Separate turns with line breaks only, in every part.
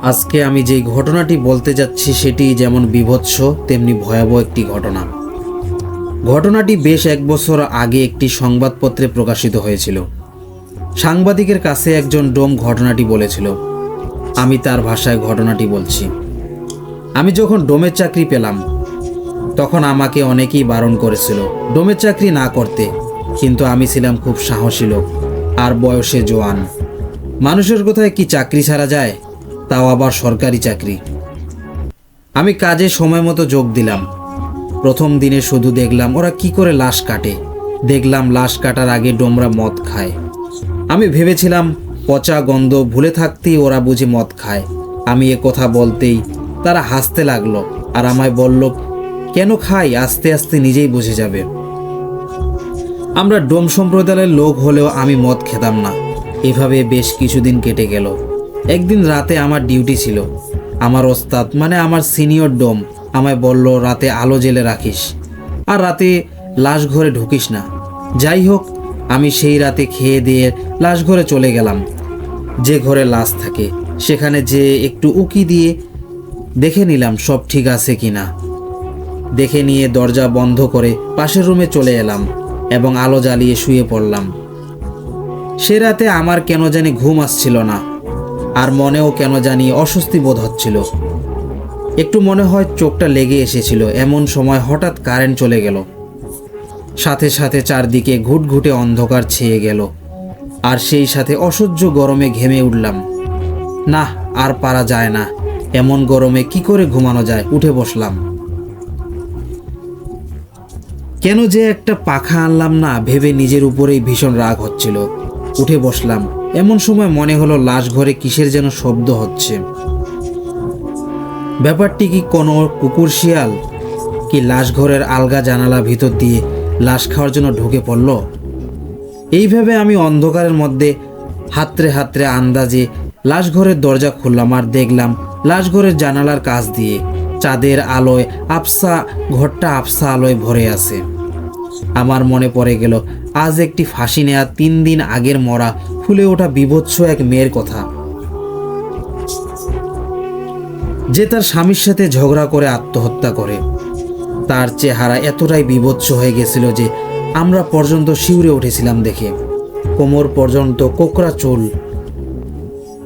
আজকে আমি যে ঘটনাটি বলতে যাচ্ছি সেটি যেমন বীভৎস তেমনি ভয়াবহ একটি ঘটনা। ঘটনাটি বেশ 1 বছর আগে একটি সংবাদপত্রে প্রকাশিত হয়েছিল। সাংবাদিকের কাছে একজন ডোম ঘটনাটি বলেছিল। আমি তার ভাষায় ঘটনাটি বলছি। আমি যখন ডোমের চাকরি পেলাম তখন আমাকে অনেকেই বারণ করেছিল ডোমের চাকরি না করতে, কিন্তু আমি ছিলাম খুব সাহসী লোক আর বয়সে জোয়ান। মানুষের কোথায় কি চাকরি ছাড়া যায়, তাও আবার সরকারি চাকরি। আমি কাজে সময় মতো যোগ দিলাম। প্রথম দিনে শুধু দেখলাম ওরা কি করে লাশ কাটে, দেখলাম লাশ কাটার আগে ডোমরা মদ খায়। আমি ভেবেছিলাম পচা গন্ধ ভুলে থাকতেই ওরা বুঝি মদ খায়। আমি এ কথা বলতেই তারা হাসতে লাগলো আর আমায় বলল, কেন খাই আস্তে আস্তে নিজেই বুঝে যাবে। আমরা ডোম সম্প্রদায়ের লোক হলেও আমি মদ খেতাম না। এভাবে বেশ কিছুদিন কেটে গেল। একদিন রাতে আমার ডিউটি ছিল। আমার ওস্তাদ মানে আমার সিনিয়র ডোম আমায় বলল, রাতে আলো জেলে রাখিস আর রাতে লাশ ঘরে ঢুকিস না। যাই হোক, আমি সেই রাতে খেয়ে দিয়ে লাশ ঘরে চলে গেলাম। যে ঘরে লাশ থাকে সেখানে যে একটু উকি দিয়ে দেখে নিলাম সব ঠিক আছে কিনা। দেখে নিয়ে দরজা বন্ধ করে পাশের রুমে চলে এলাম এবং আলো জ্বালিয়ে শুয়ে পড়লাম। সে রাতে আমার কেন জানি ঘুম আসছিল না, আর মনেও কেন জানি অস্বস্তি বোধ হচ্ছিল। একটু মনে হয় চোখটা লেগে এসেছিল। এমন সময় হঠাৎ কারেন্ট চলে গেল। সাথে সাথে চারদিকে ঘুটঘুটে অন্ধকার ছেয়ে গেল, আর সেই সাথে অসহ্য গরমে ঘেমে উঠলাম। না, আর পারা যায় না। এমন গরমে কি করে ঘুমানো যায়। উঠে বসলাম। কেন যে একটা পাখা আনলাম না ভেবে নিজের উপরেই ভীষণ রাগ হচ্ছিল। উঠে বসলাম। এমন সময় মনে হলো লাশ ঘরে কিসের যেন শব্দ হচ্ছে। ব্যাপারটি কি কোনো কুকুর শিয়াল, কি লাশ ঘরের আলগা জানালা ভিতর দিয়ে লাশ খাওয়ার জন্য ঢুকে পড়ল? এইভাবে আমি অন্ধকারের মধ্যে হাতড়ে হাতড়ে আন্দাজে লাশ ঘরের দরজা খুললাম আর দেখলাম লাশ ঘরের জানালার কাছ দিয়ে চাঁদের আলোয় ঘরটা আবসা আলোয় ভরে আছে। আমার মনে পড়ে গেল আজ একটি ফাঁসি নেওয়া 3 দিন আগের মরা ফুলে ওঠা বিভৎস এক মেয়ের কথা, যে তার স্বামীর সাথে ঝগড়া করে আত্মহত্যা করে। তার চেহারা এতটাই বিভৎস হয়ে গেছিল যে আমরা পর্যন্ত শিউরে উঠেছিলাম দেখে। কোমর পর্যন্ত কোকড়া চুল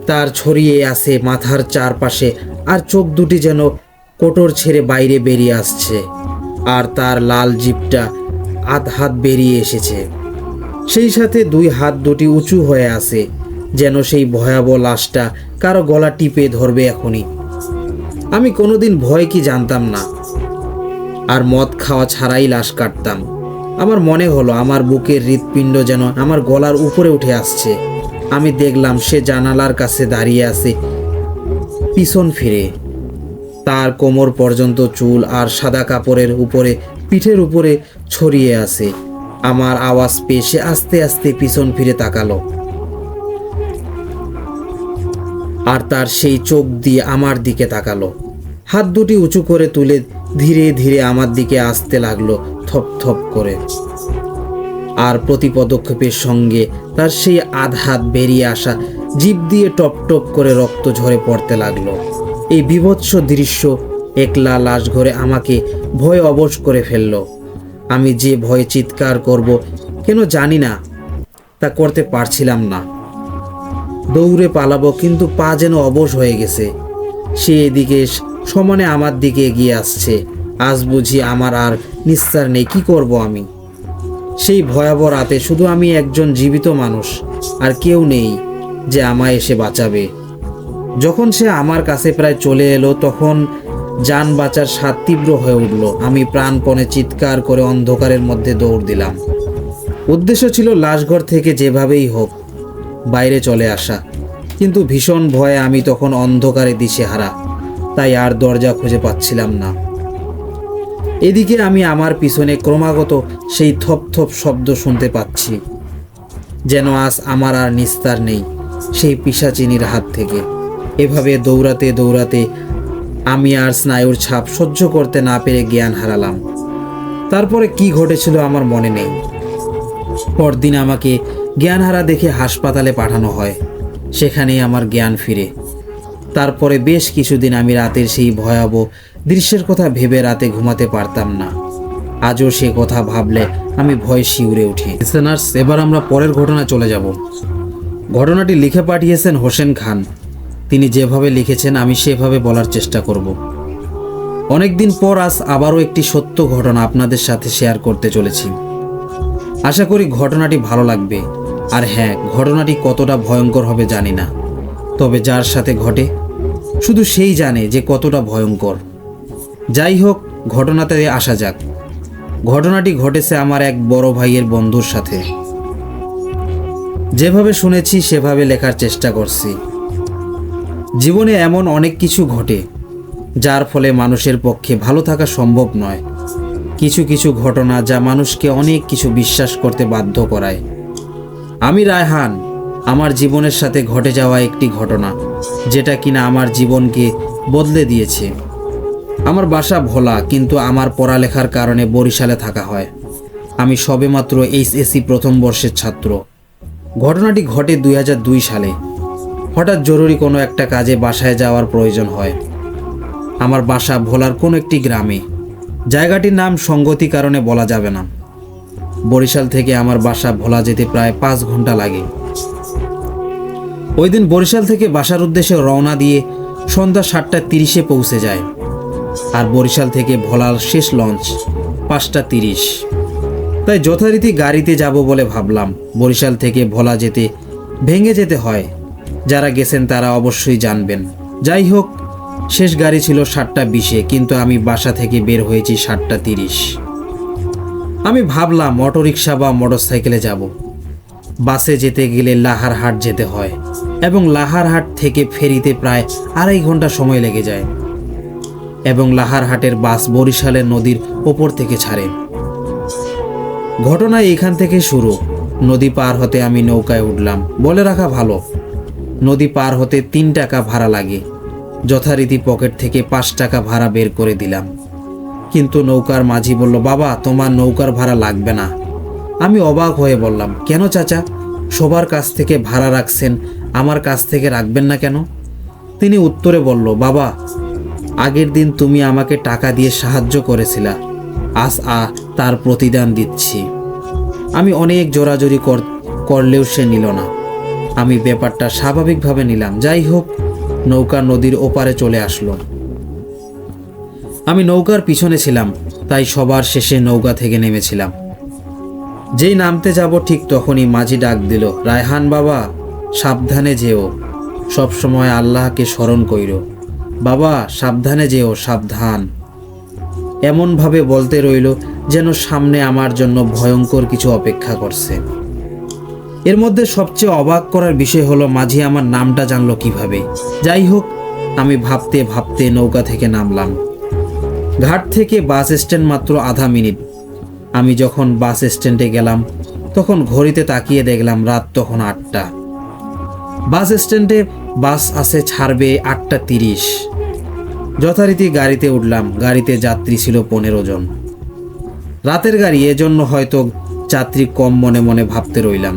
তার ছড়িয়ে আছে মাথার চারপাশে, আর চোখ দুটি যেন কোটর ছেড়ে বাইরে বেরিয়ে আসছে, আর তার লাল জিভটা আধ হাত বেরিয়ে এসেছে। সেই সাথে 2 হাত দুটি উঁচু হয়ে আছে, যেন সেই ভয়াবহ লাশটা কারো গলা টিপে ধরবে এখনই। আমি কোনোদিন ভয় কি জানতাম না, আর মদ খাওয়া ছাড়াই লাশ কাটতাম। আমার মনে হলো আমার বুকের হৃৎপিণ্ড যেন আমার গলার উপরে উঠে আসছে। আমি দেখলাম সে জানালার কাছে দাঁড়িয়ে আছে পিছন ফিরে। তার কোমর পর্যন্ত চুল আর সাদা কাপড়ের উপরে পিঠের উপরে ছড়িয়ে আছে। আমার আওয়াজ পেয়ে সে আস্তে আস্তে পিছন ফিরে তাকালো, আর তার সেই চোখ দিয়ে আমার দিকে তাকালো। হাত দুটি উঁচু করে তুলে ধীরে ধীরে আমার দিকে আসতে লাগলো, থপ থপ করে। আর প্রতি পদক্ষেপের সঙ্গে তার সেই আধ হাত বেরিয়ে আসা জিভ দিয়ে টপ টপ করে রক্ত ঝরে পড়তে লাগলো। এই বিভৎস দৃশ্য একলা লাশ ঘরে আমাকে ভয় অবশ করে ফেললো। আমি যে ভয়ে চিৎকার করব কেন জানি না, তা করতে পারছিলাম না। দৌড়ে পালাবো, কিন্তু পা যেন অবশ হয়ে গেছে। সে এদিকে সমানে আমার দিকে এগিয়ে আসছে। আজ বুঝি আমার আর নিস্তার নেই। কি করব আমি? সেই ভয়াবহ রাতে শুধু আমি একজন জীবিত মানুষ, আর কেউ নেই যে আমায় এসে বাঁচাবে। যখন সে আমার কাছে প্রায় চলে এলো তখন যান বাঁচার স্বাদ তীব্র হয়ে উঠল। আমি প্রাণপণে চিৎকার করে অন্ধকারের মধ্যে দৌড় দিলাম। উদ্দেশ্য ছিল লাশঘর থেকে যেভাবেই হোক বাইরে চলে আসা, কিন্তু ভীষণ ভয়ে আমি তখন অন্ধকারে দিশেহারা, তাই আর দরজা খুঁজে পাচ্ছিলাম না। এদিকে আমি আমার পিছনে ক্রমাগত সেই থপ থপ শব্দ শুনতে পাচ্ছি, যেন আজ আমার আর নিস্তার নেই সেই পিশাচিনীর হাত থেকে। এভাবে দৌড়াতে দৌড়াতে আমি আর স্নায়ুর ছাপ সহ্য করতে না পেরে জ্ঞান হারালাম। তারপরে কি ঘটেছিল আমার মনে নেই। পরদিন আমাকে জ্ঞান হারা দেখে হাসপাতালে পাঠানো হয়। সেখানেই আমার জ্ঞান ফিরে। তারপরে বেশ কিছুদিন আমি রাতের সেই ভয়াবহ দৃশ্যের কথা ভেবে রাতে ঘুমাতে পারতাম না। আজও সে কথা ভাবলে আমি ভয় শিউরে উঠি। লিসেনার্স, এবার আমরা পরের ঘটনা চলে যাব। ঘটনাটি লিখে পাঠিয়েছেন হোসেন খান। তিনি যেভাবে লিখেছেন আমি সেভাবে বলার চেষ্টা করব। অনেকদিন পর আজ আবারও একটি সত্য ঘটনা আপনাদের সাথে শেয়ার করতে চলেছি। আশা করি ঘটনাটি ভালো লাগবে। আর হ্যাঁ, ঘটনাটি কতটা ভয়ঙ্কর হবে জানি না, তবে যার সাথে ঘটে শুধু সেই জানে যে কতটা ভয়ঙ্কর। যাই হোক, ঘটনাতে আসা যাক। ঘটনাটি ঘটেছে আমার এক বড় ভাইয়ের বন্ধুর সাথে। যেভাবে শুনেছি সেভাবে লেখার চেষ্টা করছি। জীবনে এমন অনেক কিছু ঘটে যার ফলে মানুষের পক্ষে ভালো থাকা সম্ভব নয়। কিছু কিছু ঘটনা যা মানুষকে অনেক কিছু বিশ্বাস করতে বাধ্য করায়। আমি রায়হান, আমার জীবনের সাথে ঘটে যাওয়া একটি ঘটনা যেটা কিনা আমার জীবনকে বদলে দিয়েছে। আমার বাসা ভোলা, কিন্তু আমার পড়ালেখার কারণে বরিশালে থাকা হয়। আমি সবেমাত্র এইচএসসি প্রথম বর্ষের ছাত্র। ঘটনাটি ঘটে 2002 সালে। হঠাৎ জরুরি কোনো একটা কাজে বাসায় যাওয়ার প্রয়োজন হয়। আমার বাসা ভোলার কোনো একটি গ্রামে। জায়গাটির নাম সঙ্গতি কারণে বলা যাবে না। বরিশাল থেকে আমার বাসা ভোলা যেতে প্রায় 5 ঘন্টা লাগে। ওই দিন বরিশাল থেকে বাসার উদ্দেশ্যে রওনা দিয়ে সন্ধ্যা 7:30 পৌঁছে যায়। আর বরিশাল থেকে ভোলার শেষ লঞ্চ 5:30। তাই যথারীতি গাড়িতে যাব বলে ভাবলাম। বরিশাল থেকে ভোলা যেতে ভেঙে যেতে হয়, যারা গেছেন তারা অবশ্যই জানবেন। যাই হোক, শেষ গাড়ি ছিল 7:20, কিন্তু আমি বাসা থেকে বের হয়েছি 7:30। আমি ভাবলাম অটোরিকশা বা মোটরসাইকেলে যাব। বাসে যেতে গেলে লাহারহাট যেতে হয় এবং লাহারহাট থেকে ফেরিতে প্রায় 2.5 ঘন্টা সময় লেগে যায় এবং লাহারহাটের বাস বরিশালের নদীর ওপর থেকে ছাড়ে। ঘটনা এখান থেকে শুরু। নদী পার হতে আমি নৌকায় উঠলাম। বলে রাখা ভালো, নদী পার হতে 3 টাকা ভাড়া লাগে। যথারীতি পকেট থেকে 5 টাকা ভাড়া বের করে দিলাম, কিন্তু নৌকার মাঝি বলল, বাবা তোমার নৌকার ভাড়া লাগবে না। আমি অবাক হয়ে বললাম, কেন চাচা? সবার কাছ থেকে ভাড়া রাখছেন, আমার কাছ থেকে রাখবেন না কেন? তিনি উত্তরে বলল, বাবা আগের দিন তুমি আমাকে টাকা দিয়ে সাহায্য করেছিলা, আজ তার প্রতিদান দিচ্ছি। আমি অনেক জোরাজোরি করলেও সে নিল না। আমি ব্যাপারটা স্বাভাবিকভাবে নিলাম। যাই হোক, নৌকা নদীর ওপারে চলে আসলো। আমি নৌকার পিছনে ছিলাম, তাই সবার শেষে নৌকা থেকে নেমেছিলাম। যেই নামতে যাব ঠিক তখনই মাঝি ডাক দিল, রায়হান বাবা সাবধানে যেও, সবসময় আল্লাহকে স্মরণ কইরো। বাবা সাবধানে যেও, সাবধান। এমনভাবে বলতে রইল যেন সামনে আমার জন্য ভয়ঙ্কর কিছু অপেক্ষা করছে। এর মধ্যে সবচেয়ে অবাক করার বিষয় হলো মাঝি আমার নামটা জানলো কিভাবে। যাই হোক, আমি ভাবতে ভাবতে নৌকা থেকে নামলাম। ঘাট থেকে বাস স্ট্যান্ড মাত্র 1/2 মিনিট। আমি যখন বাস স্ট্যান্ডে গেলাম তখন ঘড়িতে তাকিয়ে দেখলাম রাত তখন 8টা। বাস স্ট্যান্ডে বাস আছে ছাড়বে 8:30। যথারীতি গাড়িতে উঠলাম। গাড়িতে যাত্রী ছিল 15 জন। রাতের গাড়ি, এজন্য হয়তো যাত্রী কম মনে মনে ভাবতে রইলাম।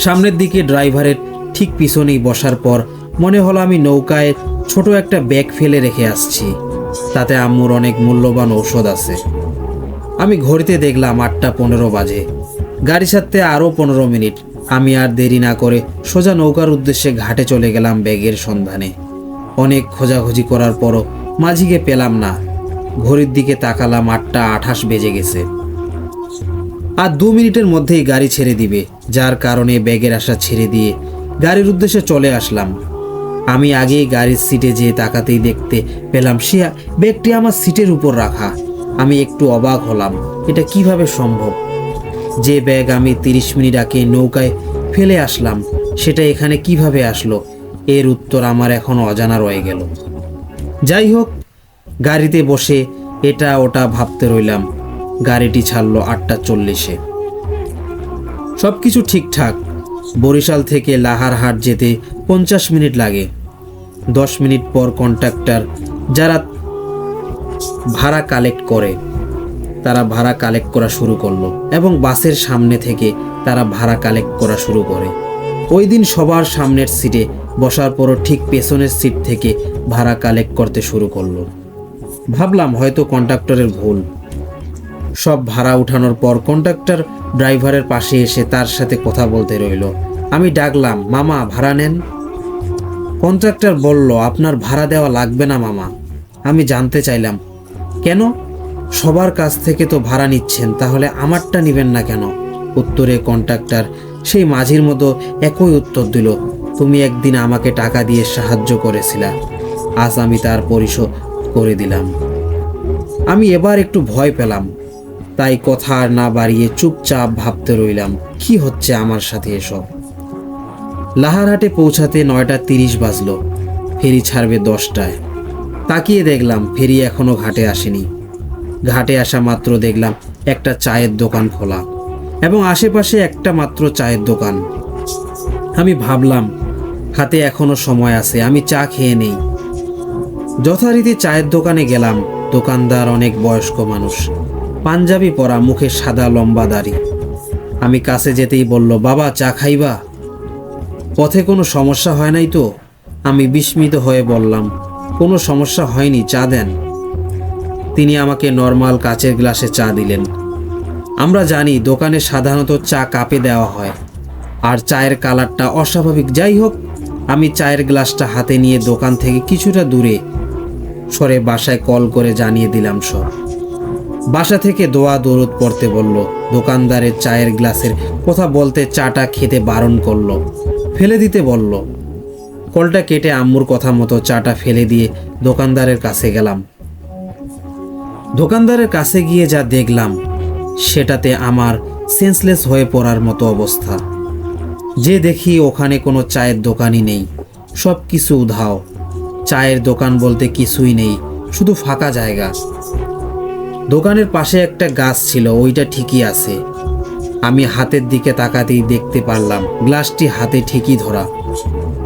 সামনের দিকে ড্রাইভারের ঠিক পিছনেই বসার পর মনে হলো আমি নৌকায় ছোট একটা ব্যাগ ফেলে রেখে আসছি, তাতে আম্মুর অনেক মূল্যবান ঔষধ আছে। আমি ঘড়িতে দেখলাম 8:15 বাজে। গাড়ি ছাড়তে আরও 15 মিনিট। আমি আর দেরি না করে সোজা নৌকার উদ্দেশ্যে ঘাটে চলে গেলাম ব্যাগের সন্ধানে। অনেক খোঁজাখুঁজি করার পরও মাঝিকে পেলাম না। ঘড়ির দিকে তাকালাম, 8:28 বেজে গেছে। আর 2 মিনিটের মধ্যেই গাড়ি ছেড়ে দিবে, যার কারণে ব্যাগের আশা ছেড়ে দিয়ে গাড়ির উদ্দেশ্যে চলে আসলাম। আমি আগেই গাড়ির সিটে যেয়ে তাকাতেই দেখতে পেলাম সে ব্যাগটি আমার সিটের উপর রাখা। আমি একটু অবাক হলাম, এটা কিভাবে সম্ভব? যে ব্যাগ আমি 30 মিনিট আগে নৌকায় ফেলে আসলাম সেটা এখানে কিভাবে আসলো? এর উত্তর আমার এখনো অজানা রয়ে গেল। যাই হোক, গাড়িতে বসে এটা ওটা ভাবতে রইলাম। গাড়িটি ছাড়লো 8:40-এ। সব কিছু ঠিকঠাক। বরিশাল থেকে লাহারহাট যেতে 50 মিনিট লাগে। 10 মিনিট পর কন্ট্রাক্টর যারা ভাড়া কালেক্ট করে তারা ভাড়া কালেক্ট করা শুরু করলো এবং বাসের সামনে থেকে তারা ভাড়া কালেক্ট করা শুরু করে। ওই দিন সবার সামনের সিটে বসার পরও ঠিক পেছনের সিট থেকে ভাড়া কালেক্ট করতে শুরু করলো। ভাবলাম হয়তো কন্ডাক্টরের ভুল। সব ভাড়া উঠানোর পর কন্ডাক্টর ড্রাইভারের পাশে এসে তার সাথে কথা বলতে রইল। আমি ডাকলাম, মামা ভাড়া নেন। কন্ট্রাক্টর বলল, আপনার ভাড়া দেওয়া লাগবে না মামা। আমি জানতে চাইলাম, কেন? সবার কাছ থেকে তো ভাড়া নিচ্ছেন, তাহলে আমারটা নেবেন না কেন? উত্তরে কন্ট্রাক্টর সেই মাঝির মতো একই উত্তর দিল, তুমি একদিন আমাকে টাকা দিয়ে সাহায্য করেছিলা, আজ আমি তার পরিশোধ করে দিলাম। আমি এবার একটু ভয় পেলাম, তাই কথা আর না বাড়িয়ে চুপচাপ ভাবতে রইলাম, কি হচ্ছে আমার সাথে এসব। লাহারহাটে পৌঁছাতে 9:30 বাজলো। ফেরি ছাড়বে 10টায়। তাকিয়ে দেখলাম ফেরি এখনো ঘাটে আসেনি। ঘাটে আসা মাত্র দেখলাম একটা চায়ের দোকান খোলা এবং আশেপাশে একটা মাত্র চায়ের দোকান। আমি ভাবলাম হাতে এখনো সময় আছে, আমি চা খেয়ে নেই। যথারীতি চায়ের দোকানে গেলাম। দোকানদার অনেক বয়স্ক মানুষ, পাঞ্জাবি পরা, মুখে সাদা লম্বা দাড়ি। আমি কাছে যেতেই বলল, বাবা চা খাইবা? পথে কোনো সমস্যা হয় নাই তো? আমি বিস্মিত হয়ে বললাম, কোনো সমস্যা হয়নি, চা দেন। তিনি আমাকে নর্মাল কাচের গ্লাসে চা দিলেন। আমরা জানি দোকানে সাধারণত চা কাপে দেওয়া হয়, আর চায়ের কালারটা অস্বাভাবিক। যাই হোক, আমি চায়ের গ্লাসটা হাতে নিয়ে দোকান থেকে কিছুটা দূরে সরে বাসায় কল করে জানিয়ে দিলাম সব। বাসা থেকে দোয়া দরুদ পড়তে বলল। দোকানদারের চায়ের গ্লাসের কথা বলতে চাটা খেতে বারণ করলো, ফেলে দিতে বলল। কলটা কেটে আম্মুর কথা মতো চাটা ফেলে দিয়ে দোকানদারের কাছে গেলাম। দোকানদারের কাছে গিয়ে যা দেখলাম সেটাতে আমার সেন্সলেস হয়ে পড়ার মতো অবস্থা। যে দেখি ওখানে কোনো চায়ের দোকানই নেই, সব কিছু উধাও। চায়ের দোকান বলতে কিছুই নেই, শুধু ফাঁকা জায়গা। দোকানের পাশে একটা গাছ ছিল, ওইটা ঠিকই আছে। আমি হাতের দিকে তাকাতেই দেখতে পারলাম গ্লাসটি হাতে ঠিকই ধরা।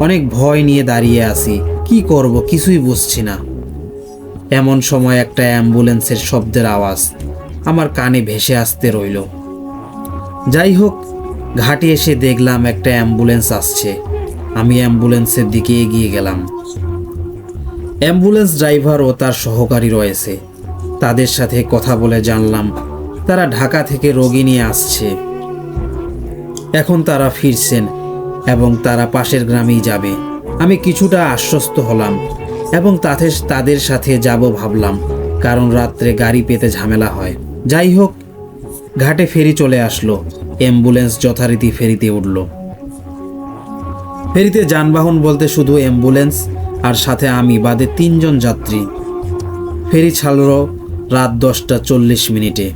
অনেক ভয় নিয়ে দাঁড়িয়ে আছি, কি করব কিছুই বুঝছি না। এমন সময় একটা অ্যাম্বুলেন্সের শব্দের আওয়াজ আমার কানে ভেসে আসতে রইল। যাই হোক, ঘাটে এসে দেখলাম একটা অ্যাম্বুলেন্স আসছে। আমি অ্যাম্বুলেন্সের দিকে এগিয়ে গেলাম। অ্যাম্বুলেন্স ড্রাইভার ও তার সহকারী রয়েছে। তাদের সাথে কথা বলে জানলাম তারা ঢাকা থেকে রোগী নিয়ে আসছে। এখন তারা ফিরছেন এবং তারা পাশের গ্রামেই যাবে। আমি কিছুটা আশ্বস্ত হলাম এবং তাদের সাথে যাব ভাবলাম, কারণ রাত্রে গাড়ি পেতে ঝামেলা হয়। যাই হোক, ঘাটে ফেরি চলে আসলো। অ্যাম্বুলেন্স যথারীতি ফেরিতে উঠল। ফেরিতে যানবাহন বলতে শুধু অ্যাম্বুলেন্স আর সাথে আমি বাদে 3 জন যাত্রী। ফেরি ছাড়ল রাত 10:40।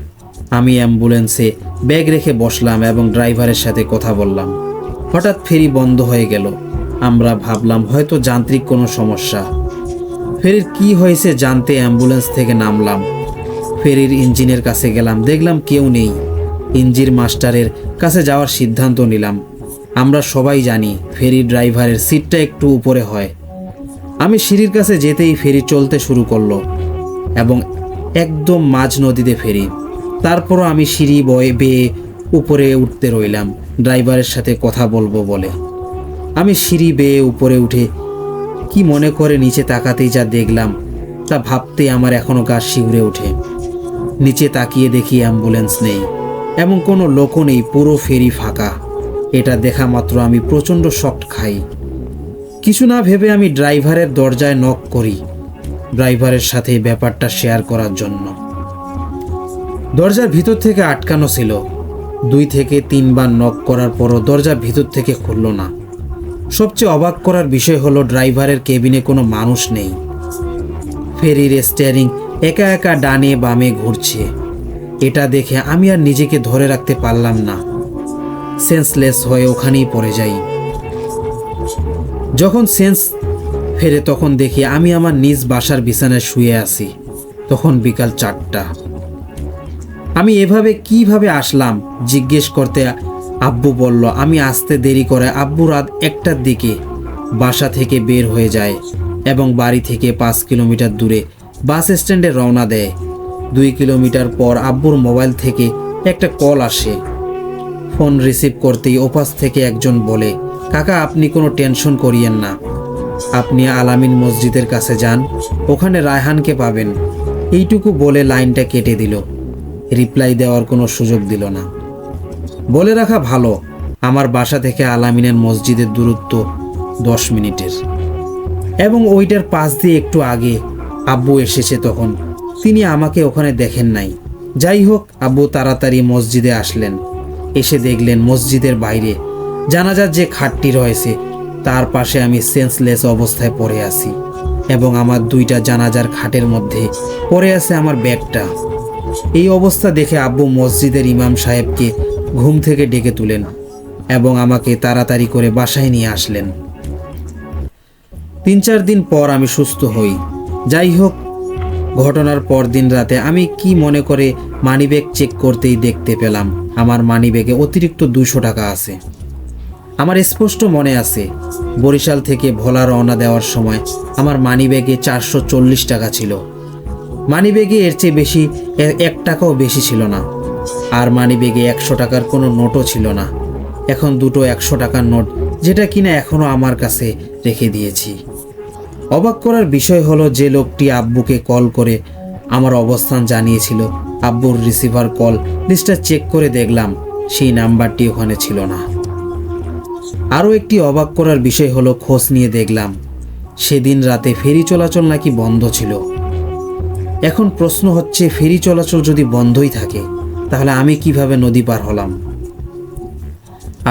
আমি অ্যাম্বুলেন্সে ব্যাগ রেখে বসলাম এবং ড্রাইভারের সাথে কথা বললাম। হঠাৎ ফেরি বন্ধ হয়ে গেল। আমরা ভাবলাম হয়তো যান্ত্রিক কোনো সমস্যা। ফেরির কি হয়েছে জানতে অ্যাম্বুলেন্স থেকে নামলাম। ফেরির ইঞ্জিনের কাছে গেলাম, দেখলাম কেউ নেই। ইঞ্জিন মাস্টারের কাছে যাওয়ার সিদ্ধান্ত নিলাম। আমরা সবাই জানি ফেরি ড্রাইভারের সিটটা একটু উপরে হয়। আমি সিঁড়ির কাছে যেতেই ফেরি চলতে শুরু করলো এবং একদম মাঝ নদীতে ফেরি। তারপরও আমি সিঁড়ি বেয়ে উপরে উঠতে রইলাম ড্রাইভারের সাথে কথা বলবো বলে। আমি সিঁড়ি বেয়ে উপরে উঠে কি মনে করে নিচে তাকাতেই যা দেখলাম তা ভাবতে আমার এখনো গা শিউরে ওঠে। নিচে তাকিয়ে দেখি অ্যাম্বুলেন্স নেই এবং কোনো লোকও নেই, পুরো ফেরি ফাঁকা। এটা দেখা মাত্র আমি প্রচণ্ড শক খাই। কিছু না ভেবে আমি ড্রাইভারের দরজায় নক করি, ড্রাইভারের সাথে ব্যাপারটা শেয়ার করার জন্য। দরজার ভিতর থেকে আটকানো ছিল। 2 থেকে 3 বার নক করার পরও দরজা ভিতর থেকে খুলল না। সবচেয়ে অবাক করার বিষয় হলো ড্রাইভারের কেবিনে কোনো মানুষ নেই। ফেরির স্টিয়ারিং একা একা ডানে বামে ঘুরছে। এটা দেখে আমি আর নিজেকে ধরে রাখতে পারলাম না, সেন্সলেস হয়ে ওখানেই পড়ে যাই। যখন সেন্স ফেরে তখন দেখি আমি আমার নিজ বাসার বিছানায় শুয়ে আছি। তখন বিকাল 4টা। আমি এভাবে কিভাবে আসলাম জিজ্ঞেস করতে আব্বু বলল আমি আসতে দেরি করে আব্বু রাত 1টার দিকে বাসা থেকে বের হয়ে যায় এবং বাড়ি থেকে 5 কিলোমিটার দূরে বাস স্ট্যান্ডে রওনা দেয়। 2 কিলোমিটার পর আব্বুর মোবাইল থেকে একটা কল আসে। ফোন রিসিভ করতেই ওপাশ থেকে একজন বলে, কাকা, আপনি কোনো টেনশন করিয়েন না, আপনি আলামিন মসজিদের কাছে যান, ওখানে রায়হানকে পাবেন। এইটুকু বলে লাইনটা কেটে দিল। রিপ্লাই দেওয়ার কোনো সুযোগ দিল না। বলে রাখা ভালো, আমার বাসা থেকে আলামিনের মসজিদের দূরত্ব 10 মিনিটের, এবং ওইটার পাশ দিয়ে একটু আগে আব্বু এসেছে, তখন তিনি আমাকে ওখানে দেখেন নাই। যাই হোক, আব্বু তাড়াতাড়ি মসজিদে আসলেন। এসে দেখলেন মসজিদের বাইরে জানাজার যে খাটটি রয়েছে তার পাশে আমি সেন্সলেস অবস্থায় পড়ে আছি, এবং আমার 2টা জানাজার খাটের মধ্যে পড়ে আছে আমার ব্যাগটা। এই অবস্থা দেখে আব্বু মসজিদের ইমাম সাহেবকে ঘুম থেকে ডেকে তুলেন এবং আমাকে তাড়াতাড়ি করে বাসায় নিয়ে আসলেন। 3-4 দিন পর আমি সুস্থ হই। যাই হোক, ঘটনার পর দিন রাতে আমি কি মনে করে মানিব্যাগ চেক করতেই দেখতে পেলাম আমার মানিব্যাগে অতিরিক্ত 200 টাকা আছে। আমার স্পষ্ট মনে আছে, বরিশাল থেকে ভোলা রওনা দেওয়ার সময় আমার মানিব্যাগে 440 টাকা ছিল। মানিব্যাগে এর চেয়ে বেশি 1 টাকাও বেশি ছিল না। আর মানিব্যাগে 100 টাকার কোনো নোটও ছিল না। এখন 2টো 100 টাকার নোট, যেটা কিনা এখনও আমার কাছে রেখে দিয়েছি। অবাক করার বিষয় হলো, যে লোকটি আব্বুকে কল করে আমার অবস্থান জানিয়েছিল, আব্বুর রিসিভার কল লিস্টটা চেক করে দেখলাম সেই নাম্বারটি ওখানে ছিল না। আরও একটি অবাক করার বিষয় হলো, খোঁজ নিয়ে দেখলাম সেদিন রাতে ফেরি চলাচল নাকি বন্ধ ছিল। এখন প্রশ্ন হচ্ছে, ফেরি চলাচল যদি বন্ধই থাকে তাহলে আমি কিভাবে নদী পার হলাম?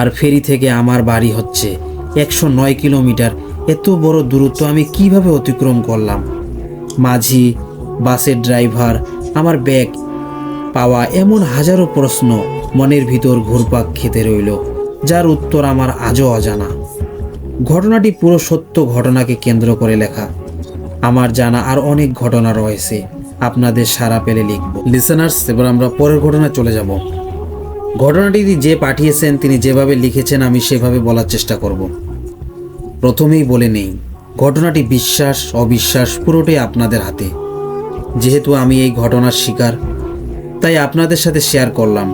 আর ফেরি থেকে আমার বাড়ি হচ্ছে 109 কিলোমিটার। এত বড় দূরত্ব আমি কিভাবে অতিক্রম করলাম? মাঝি, বাসের ড্রাইভার, আমার ব্যাগ পাওয়া, এমন হাজারো প্রশ্ন মনের ভিতর ঘুরপাক খেতে রইল, যার উত্তর আমার আজও অজানা। ঘটনাটি পুরো সত্য ঘটনাকে কেন্দ্র করে লেখা। আমার জানা আর অনেক ঘটনা রয়েছে, আপনাদের সাড়া পেলে লিখব। লিসেনার্স, এবার আমরা পরের ঘটনায় চলে যাব। ঘটনাটি যে পাঠিয়েছেন তিনি যেভাবে লিখেছেন আমি সেভাবে বলার চেষ্টা করব। প্রথমেই বলে নেই, ঘটনাটি বিশ্বাস অবিশ্বাস পুরোটাই আপনাদের হাতে। যেহেতু আমি এই ঘটনার শিকার, তাই আপনাদের সাথে শেয়ার করলাম।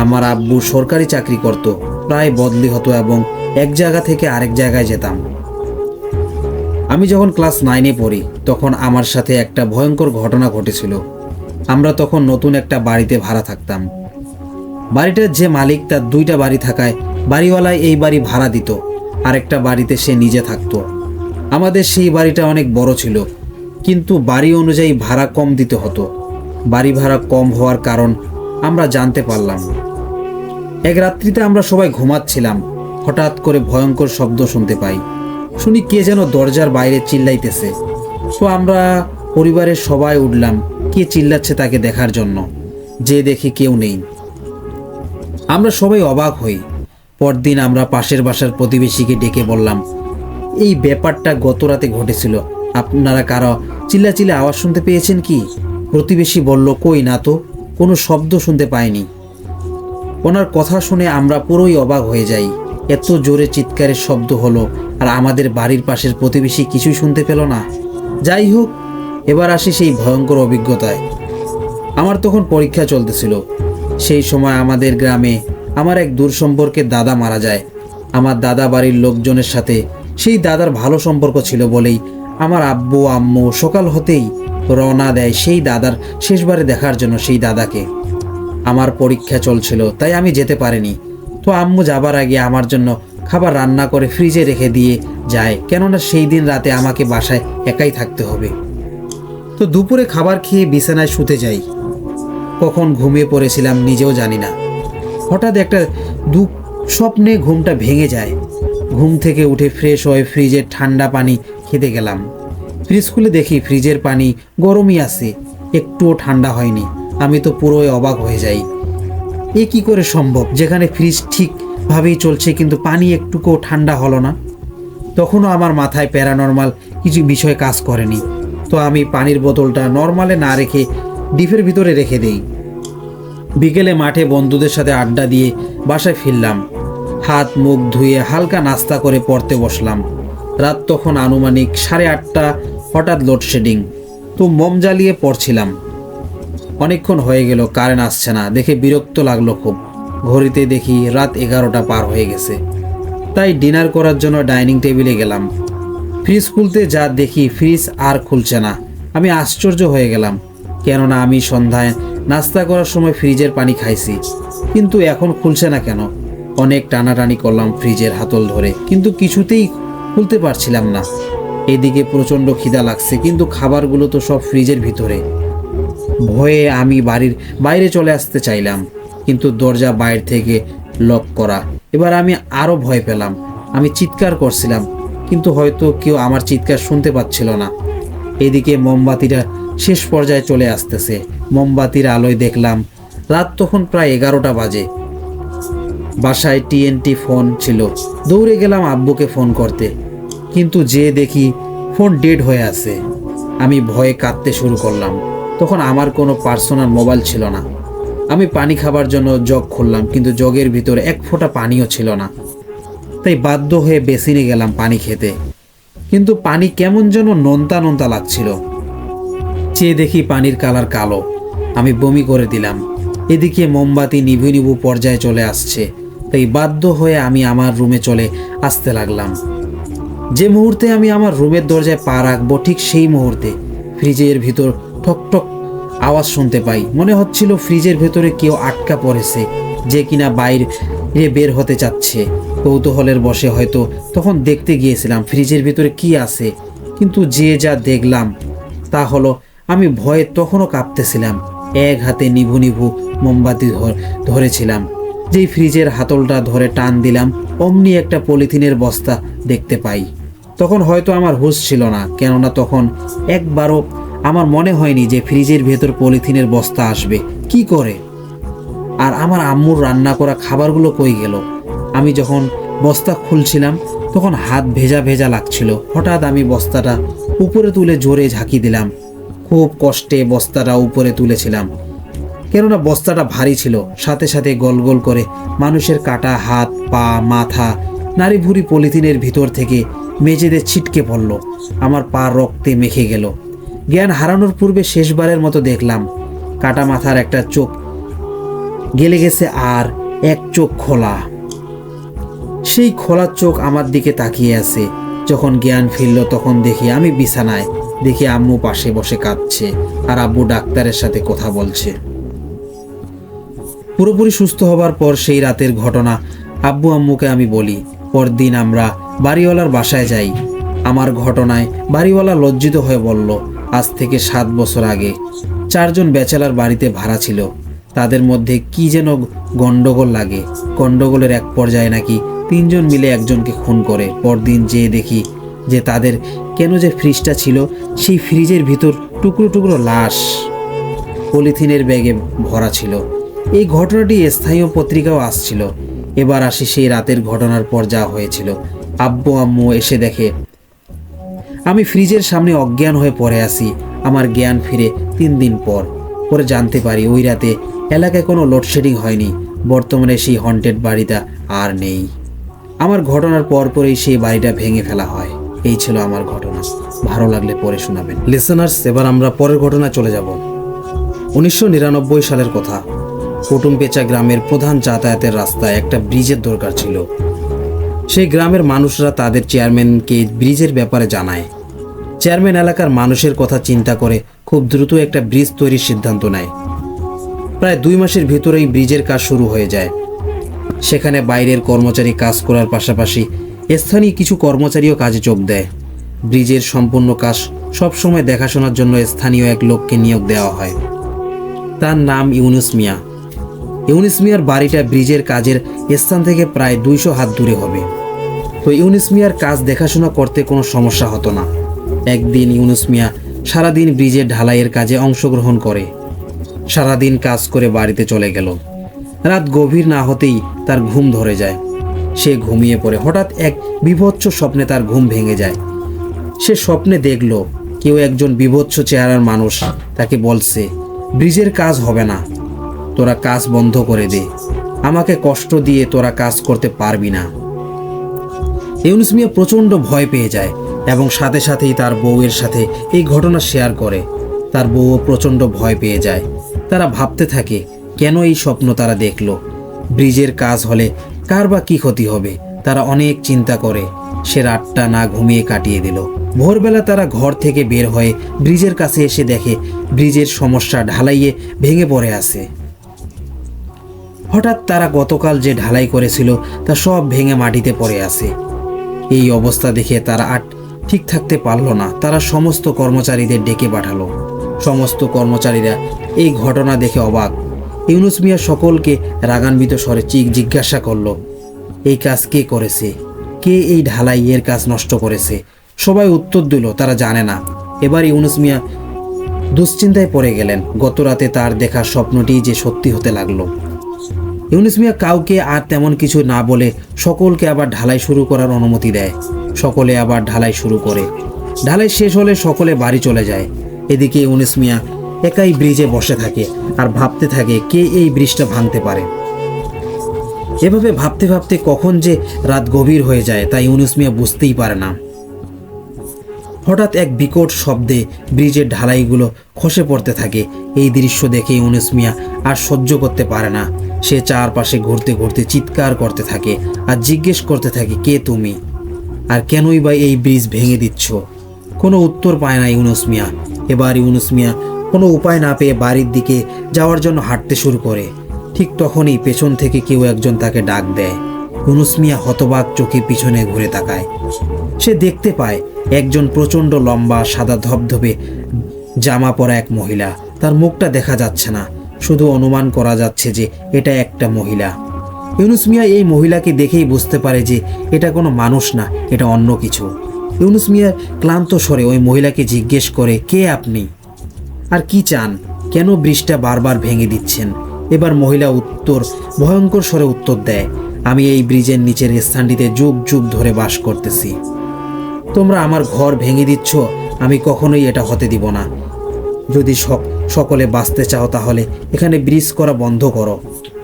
আমার আব্বু সরকারি চাকরি করত, প্রায় বদলি হতো এবং এক জায়গা থেকে আরেক জায়গায় যেতাম। আমি যখন ক্লাস 9-এ পড়ি তখন আমার সাথে একটা ভয়ঙ্কর ঘটনা ঘটেছিল। আমরা তখন নতুন একটা বাড়িতে ভাড়া থাকতাম। বাড়িটার যে মালিক, তার 2টা বাড়ি থাকায় বাড়িওয়ালায় এই বাড়ি ভাড়া দিত, আরেকটা বাড়িতে সে নিজে থাকতো। আমাদের সেই বাড়িটা অনেক বড় ছিল, কিন্তু বাড়ি অনুযায়ী ভাড়া কম দিতে হতো। বাড়ি ভাড়া কম হওয়ার কারণ আমরা জানতে পারলাম। এক রাত্রিতে আমরা সবাই ঘুমাচ্ছিলাম, হঠাৎ করে ভয়ঙ্কর শব্দ শুনতে পাই। শুনি কে যেন দরজার বাইরে চিল্লাইতেছে। তো আমরা পরিবারের সবাই উঠলাম কে চিল্লাচ্ছে তাকে দেখার জন্য। যে দেখি কেউ নেই। আমরা সবাই অবাক হই। পরদিন আমরা পাশের বাসার প্রতিবেশীকে ডেকে বললাম, এই ব্যাপারটা গত রাতে ঘটেছিল, আপনারা কারো চিল্লাচিল্লা আওয়াজ শুনতে পেয়েছেন কি? প্রতিবেশী বলল, কই না তো, কোনো শব্দ শুনতে পাইনি। ওনার কথা শুনে আমরা পুরোই অবাক হয়ে যাই। এত জোরে চিৎকারের শব্দ হলো, আর আমাদের বাড়ির পাশের প্রতিবেশী কিছুই শুনতে পেল না। যাই হোক, এবার আসি সেই ভয়ঙ্কর অভিজ্ঞতায়। আমার তখন পরীক্ষা চলতেছিল। সেই সময় আমাদের গ্রামে আমার এক দূর সম্পর্কের দাদা মারা যায়। আমার দাদা বাড়ির লোকজনের সাথে সেই দাদার ভালো সম্পর্ক ছিল বলেই আমার আব্বু আম্মু সকাল হতেই রওনা দেয় সেই দাদার শেষবারে দেখার জন্য। সেই দাদাকে, আমার পরীক্ষা চলছিল তাই আমি যেতে পারিনি। তো আম্মু যাবার আগে আমার জন্য খাবার রান্না করে ফ্রিজে রেখে দিয়ে যায়, কেননা সেই দিন রাতে আমাকে বাসায় একাই থাকতে হবে। তো দুপুরে খাবার খেয়ে বিছানায় শুতে যাই। কখন ঘুমিয়ে পড়েছিলাম নিজেও জানি না। হঠাৎ একটা স্বপ্নে ঘুমটা ভেঙে যায়। ঘুম থেকে উঠে ফ্রেশ হয়ে ফ্রিজের ঠান্ডা পানি খেতে গেলাম। ফ্রিজ খুলে দেখি ফ্রিজের পানি গরমই আছে, একটুও ঠান্ডা হয়নি। আমি তো পুরোই অবাক হয়ে যাই। এ কি করে সম্ভব, যেখানে ফ্রিজ ঠিকভাবেই চলছে কিন্তু পানি একটুকুও ঠান্ডা হলো না? তখনও আমার মাথায় প্যারানর্মাল কিছু বিষয় কাজ করেনি। তো আমি পানির বোতলটা নর্মালে না রেখে ডিপের ভিতরে রেখে দেই। বিকেলে মাঠে বন্ধুদের সাথে আড্ডা দিয়ে বাসায় ফিরলাম। হাত মুখ ধুয়ে হালকা নাস্তা করে পড়তে বসলাম। রাত তখন আনুমানিক 8:30। হঠাৎ লোডশেডিং। তো মোম জ্বালিয়ে পড়ছিলাম। অনেকক্ষণ হয়ে গেল, কারেন্ট আসছে না দেখে বিরক্ত লাগলো খুব। ঘড়িতে দেখি রাত 11টা পার হয়ে গেছে। তাই ডিনার করার জন্য ডাইনিং টেবিলে গেলাম। ফ্রিজ খুলতে যা দেখি ফ্রিজ আর খুলছে না। আমি আশ্চর্য হয়ে গেলাম, কেননা আমি সন্ধ্যায় নাস্তা করার সময় ফ্রিজের পানি খাইছি, কিন্তু এখন খুলছে না কেন? অনেক টানাটানি করলাম ফ্রিজের হাতল ধরে, কিন্তু কিছুতেই খুলতে পারছিলাম না। এদিকে প্রচণ্ড খিদা লাগছে, কিন্তু খাবারগুলো তো সব ফ্রিজের ভিতরে। ভয়ে আমি বাড়ির বাইরে চলে আসতে চাইলাম, কিন্তু দরজা বাইরে থেকে লক করা। এবার আমি আরও ভয় পেলাম। আমি চিৎকার করছিলাম, কিন্তু হয়তো কেউ আমার চিৎকার শুনতে পাচ্ছিল না। এদিকে মোমবাতিটা শেষ পর্যায়ে চলে আসতেছে। মোমবাতির আলোয় দেখলাম রাত তখন প্রায় 11টা বাজে। বাসায় টিএনটি ফোন ছিল। দৌড়ে গেলাম আব্বুকে ফোন করতে, কিন্তু যে দেখি ফোন ডেড হয়ে আছে। আমি ভয়ে কাঁদতে শুরু করলাম। তখন আমার কোনো পার্সোনাল মোবাইল ছিল না। আমি পানি খাবার জন্য জগ খুললাম, কিন্তু জগের ভিতরে এক ফোঁটা পানিও ছিল না। তাই বাধ্য হয়ে বেসিনে গেলাম পানি খেতে, কিন্তু পানি কেমন যেন নোনতা নোনতা লাগছিল। চেয়ে দেখি পানির কালার কালো। আমি বমি করে দিলাম। এদিকে মোমবাতি নিভু নিভু পর্যায়ে চলে আসছে। তাই বাধ্য হয়ে আমি আমার রুমে চলে আসতে লাগলাম। যে মুহূর্তে আমি আমার রুমের দরজায় পা রাখবো, ঠিক সেই মুহূর্তে ফ্রিজের ভিতর ঠক ঠক আওয়াজ শুনতে পাই। মনে হচ্ছিল ফ্রিজের ভেতরে কেউ আটকা পড়েছে, যে কিনা বাইরে বের হতে চাচ্ছে। কৌতূহলের বশে হয়তো তখন দেখতে গিয়েছিলাম ফ্রিজের ভিতরে কি আছে, কিন্তু যে যা দেখলাম তা হলো, আমি ভয়ে তখনও কাঁপতেছিলাম। এক হাতে নিভু নিভু মোমবাতি ধরেছিলাম। যেই ফ্রিজের হাতলটা ধরে টান দিলাম, অমনি একটা পলিথিনের বস্তা দেখতে পাই। তখন হয়তো আমার হুঁশ ছিল না, কেননা তখন একবারও আমার মনে হয়নি যে ফ্রিজের ভেতর পলিথিনের বস্তা আসবে কি করে। আর আমার আম্মুর রান্না করা খাবারগুলো কই গেল? আমি যখন বস্তা খুলছিলাম তখন হাত ভেজা ভেজা লাগছিল। হঠাৎ আমি বস্তাটা উপরে তুলে জোরে ঝাঁকি দিলাম। খুব কষ্টে বস্তাটা উপরে তুলেছিলাম, কেননা বস্তাটা ভারী ছিল। সাথে সাথে গোল গোল করে মানুষের কাটা হাত, পা, মাথা, নাড়ি ভুড়ি পলিথিনের ভিতর থেকে মেঝেতে ছিটকে পড়ল। আমার পা রক্তে মেখে গেল। জ্ঞান হারানোর পূর্বে শেষবারের মতো দেখলাম কাটা মাথার একটা চোখ গেলে গেছে, আর এক চোখ খোলা। সেই খোলা চোখ আমার দিকে তাকিয়ে আছে। যখন জ্ঞান ফিরল তখন দেখি আমি বিছানায়, দেখি আম্মু পাশে বসে কাঁদছে, আর আব্বু ডাক্তারের সাথে কথা বলছে। পুরোপুরি সুস্থ হবার পর সেই রাতের ঘটনা আব্বু আম্মুকে আমি বলি। পরদিন আমরা বাড়িওয়ালার বাসায় যাই। আমার ঘটনায় বাড়িওয়ালা লজ্জিত হয়ে বলল, আজ থেকে 7 বছর আগে 4 জন ব্যাচেলার বাড়িতে ভাড়া ছিল। তাদের মধ্যে কি যেন গন্ডগোল লাগে। গন্ডগোলের এক পর্যায়ে নাকি 3 জন মিলে একজনকে খুন করে। পরদিন যেয়ে দেখি যে তাদের কেন যে ফ্রিজটা ছিল, সেই ফ্রিজের ভিতর টুকরো টুকরো লাশ পলিথিনের ব্যাগে ভরা ছিল। এই ঘটনাটি স্থানীয় পত্রিকাও আসছিল। এবার আসি সেই রাতের ঘটনার পর যা হয়েছিল। আব্বু আম্মু এসে দেখে আমি ফ্রিজের সামনে অজ্ঞান হয়ে পড়ে আছি। আমার জ্ঞান ফিরে 3 দিন পরে জানতে পারি ওই রাতে এলাকায় কোনো লোডশেডিং হয়নি। বর্তমানে সেই হন্টেড বাড়িটা আর নেই। আমার ঘটনার পরপরই সেই বাড়িটা ভেঙে ফেলা হয়। এই ছিল আমার ঘটনা। ভালো লাগলে পরে শোনাবেন। লিসেনার্স, এবার আমরা পরের ঘটনা চলে যাব। 1999 সালের কথা। কুটুমপেচা গ্রামের প্রধান যাতায়াতের রাস্তায় একটা ব্রিজের দরকার ছিল। সেই গ্রামের মানুষরা তাদের চেয়ারম্যানকে ব্রিজের ব্যাপারে জানায়। চেয়ারম্যান এলাকার মানুষের কথা চিন্তা করে খুব দ্রুত একটা ব্রিজ তৈরির সিদ্ধান্ত নেয়। প্রায় 2 মাসের ভিতরেই ব্রিজের কাজ শুরু হয়ে যায়। সেখানে বাইরের কর্মচারী কাজ করার পাশাপাশি স্থানীয় কিছু কর্মচারীও কাজে যোগ দেয়। ব্রিজের সম্পূর্ণ কাজ সবসময় দেখাশোনার জন্য স্থানীয় এক লোককে নিয়োগ দেওয়া হয়। তার নাম ইউনুস মিয়া। ইউনুস মিয়ার বাড়িটা ব্রিজের কাজের স্থান থেকে প্রায় 200 হাত দূরে হবে। তো ইউনুস মিয়ার কাজ দেখাশোনা করতে কোনো সমস্যা হতো না। একদিন ইউনুস মিয়া সারাদিন ব্রিজের ঢালাইয়ের কাজে অংশগ্রহণ করে। সারাদিন কাজ করে বাড়িতে চলে গেল। রাত গভীর না হতেই তার ঘুম ধরে যায়। সে ঘুমিয়ে পড়ে। হঠাৎ এক বিভৎস স্বপ্নে তার ঘুম ভেঙে যায়। সে স্বপ্নে দেখল কেউ একজন বিভৎস চেহারার মানুষ তাকে বলছে, ব্রিজের কাজ হবে না, তোরা কাজ বন্ধ করে দে, আমাকে কষ্ট দিয়ে তোরা কাজ করতে পারবি না। ইউনুস মিয়া প্রচণ্ড ভয় পেয়ে যায় এবং সাথে সাথেই তার বউয়ের সাথে এই ঘটনা শেয়ার করে। তার বউও প্রচণ্ড ভয় পেয়ে যায়। তারা ভাবতে থাকে কেন এই স্বপ্ন তারা দেখল। ব্রিজের কাজ হলে কার বা কী ক্ষতি হবে? তারা অনেক চিন্তা করে সে রাতটা না ঘুমিয়ে কাটিয়ে দিল। ভোরবেলা তারা ঘর থেকে বের হয়ে ব্রিজের কাছে এসে দেখে ব্রিজের সমস্যা, ঢালাইয়ে ভেঙে পড়ে আছে। হঠাৎ তারা গতকাল যে ঢালাই করেছিল তা সব ভেঙে মাটিতে পড়ে আছে। এই অবস্থা দেখে তারা আর ঠিক থাকতে পারল না। তারা সমস্ত কর্মচারীদের ডেকে পাঠালো। সমস্ত কর্মচারীরা এই ঘটনা দেখে অবাক। ইউনুস মিয়া সকলকে রাগান্বিত স্বরে জিজ্ঞাসা করলো, এই কাজ কে করেছে? কে এই ঢালাইয়ের কাজ নষ্ট করেছে? সবাই উত্তর দিল তারা জানে না। এবার ইউনুস মিয়া দুশ্চিন্তায় পড়ে গেলেন। গত রাতে তার দেখা স্বপ্নটি যে সত্যি হতে লাগলো। ইউনুস মিয়া কাউকে আর তেমন কিছু না বলে সকলকে আবার ঢালাই শুরু করার অনুমতি দেয়। সকলে আবার ঢালাই শুরু করে। ঢালাই শেষ হলে সকলে বাড়ি চলে যায়। এদিকে ইউনুস মিয়া একাই ব্রিজে বসে থাকে আর ভাবতে থাকে কে এই ব্রিজটা ভাঙতে পারে। এভাবে ভাবতে ভাবতে কখন যে রাত গভীর হয়ে যায় তা ইউনুস মিয়া বুঝতেই পারে না। হঠাৎ এক বিকট শব্দে ব্রিজের ঢালাইগুলো খসে পড়তে থাকে। এই দৃশ্য দেখে ইউনুস মিয়া আর সহ্য করতে পারে না। সে চারপাশে ঘুরতে ঘুরতে চিৎকার করতে থাকে আর জিজ্ঞেস করতে থাকে, কে তুমি? আর কেনই বা এই ব্রিজ ভেঙে দিচ্ছ? কোনো উত্তর পায় না ইউনুস মিয়া। এবার ইউনুস মিয়া কোনো উপায় না পেয়ে বাড়ির দিকে যাওয়ার জন্য হাঁটতে শুরু করে। ঠিক তখনই পেছন থেকে কেউ একজন তাকে ডাক দেয়। ইউনুস মিয়া হতবাক চোখে পিছনে ঘুরে তাকায়। সে দেখতে পায় একজন প্রচণ্ড লম্বা সাদা ধবধবে জামা পরা এক মহিলা। তার মুখটা দেখা যাচ্ছে না, শুধু অনুমান করা যাচ্ছে যে এটা একটা মহিলা। ইউনুস মিয়া এই মহিলাকে দেখেই বুঝতে পারে যে এটা কোনো মানুষ না, এটা অন্য কিছু। ইউনুস মিয়া ক্লান্ত স্বরে ওই মহিলাকে জিজ্ঞেস করে, কে আপনি আর কি চান? কেন ব্রিজটা বারবার ভেঙে দিচ্ছেন? এবার মহিলা ভয়ঙ্কর স্বরে উত্তর দেয়, আমি এই ব্রিজের নিচের স্থানটিতে যুগ যুগ ধরে বাস করতেছি। তোমরা আমার ঘর ভেঙে দিচ্ছ, আমি কখনোই এটা হতে দিব না। যদি সকলে বাঁচতে চাও তাহলে এখানে ব্রিজ করা বন্ধ করো।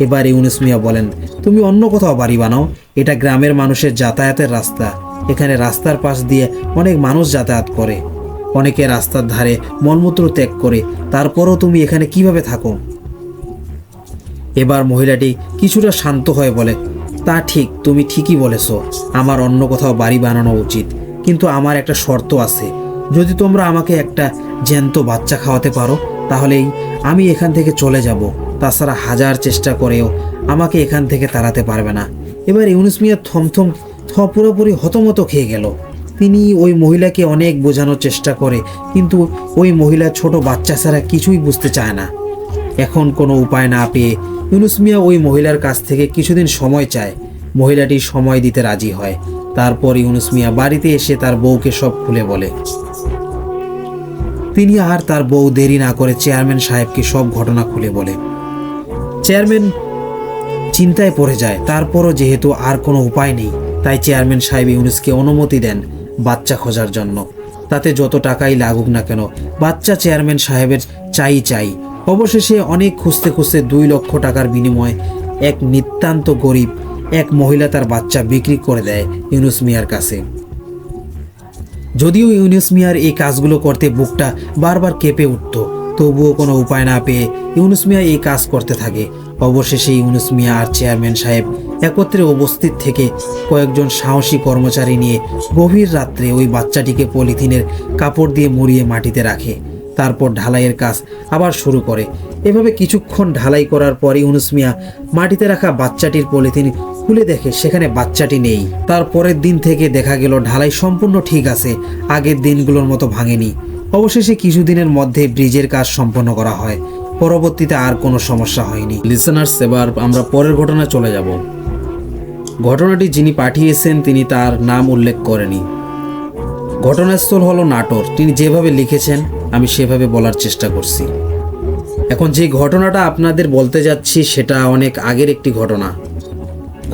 এবার ইউনুস মিয়া বলেন, তুমি অন্য কোথাও বাড়ি বানাও, এটা গ্রামের মানুষের যাতায়াতের রাস্তা। এখানে রাস্তার পাশ দিয়ে অনেক মানুষ যাতায়াত করে, অনেকে রাস্তার ধারে মলমূত্র ত্যাগ করে, তারপরও তুমি এখানে কিভাবে থাকো? এবার মহিলাটি কিছুটা শান্ত হয়ে বলে, তা ঠিক, তুমি ঠিকই বলেছ, আমার অন্য কোথাও বাড়ি বানানো উচিত, কিন্তু আমার একটা শর্ত আছে। যদি তোমরা আমাকে একটা জ্যান্ত বাচ্চা খাওয়াতে পারো তাহলেই আমি এখান থেকে চলে যাব। তাছাড়া হাজার চেষ্টা করেও আমাকে এখান থেকে তাড়াতে পারবে না। এবার ইউনুস মিয়া পুরোপুরি হতমত খেয়ে গেল। তিনি ওই মহিলাকে অনেক বোঝানোর চেষ্টা করে, কিন্তু ওই মহিলা ছোট বাচ্চা ছাড়া কিছুই বুঝতে চায় না। এখন কোনো উপায় না পেয়ে ইউনুস মিয়া ওই মহিলার কাছ থেকে কিছুদিন সময় চায়। মহিলাটি সময় দিতে রাজি হয়। তারপর ইউনুস মিয়া বাড়িতে এসে তার বউকে সব খুলে বলে। তিনি আর তার বউ দেরি না করে চেয়ারম্যান সাহেবকে সব ঘটনা খুলে বলে। চেয়ারম্যান চিন্তায় পড়ে যায়। তারপরও যেহেতু আর কোনো উপায় নেই, তাই চেয়ারম্যান সাহেব ইউনুসকে অনুমতি দেন বাচ্চা খোঁজার জন্য। তাতে যত টাকাই লাগুক না কেন, বাচ্চা চেয়ারম্যান সাহেবের চাই। অবশেষে অনেক খুঁজতে খুঁজতে 2 লক্ষ টাকার বিনিময়ে এক নিতান্ত গরিব এক মহিলা তার বাচ্চা বিক্রি করে দেয় ইউনুস মিয়ার কাছে। যদিও ইউনুস মিয়ার এই কাজগুলো করতে বুকটা বারবার কেঁপে উঠত, তবুও কোনো উপায় না পেয়ে ইউনুস মিয়া এই কাজ করতে থাকে। অবশেষে ইউনুস মিয়া আর চেয়ারম্যান সাহেব একত্রে উপস্থিত থেকে কয়েকজন সাহসী কর্মচারী নিয়ে গভীর রাত্রে ওই বাচ্চাটিকে পলিথিনের কাপড় দিয়ে মুড়িয়ে মাটিতে রাখে। তারপর ঢালাইয়ের কাজ আবার শুরু করে। এভাবে কিছুক্ষণ ঢালাই করার পর ইউনুস মিয়া মাটিতে রাখা বাচ্চাটির পলিথিন খুলে দেখে সেখানে বাচ্চাটি নেই। তারপরের দিন থেকে দেখা গেল ঢালাই সম্পূর্ণ ঠিক আছে, আগের দিনগুলোর মতো ভাঙেনি। অবশেষে কিছুদিনের মধ্যে ব্রিজের কাজ সম্পন্ন করা হয়। পরবর্তীতে আর কোনো সমস্যা হয়নি। লিসেনার্স, এবার আমরা পরের ঘটনা চলে যাব। ঘটনাটি যিনি পাঠিয়েছেন তিনি তার নাম উল্লেখ করেনি। ঘটনাস্থল হলো নাটোর। তিনি যেভাবে লিখেছেন আমি সেভাবে বলার চেষ্টা করছি। এখন যে ঘটনাটা আপনাদের বলতে যাচ্ছি সেটা অনেক আগের একটি ঘটনা।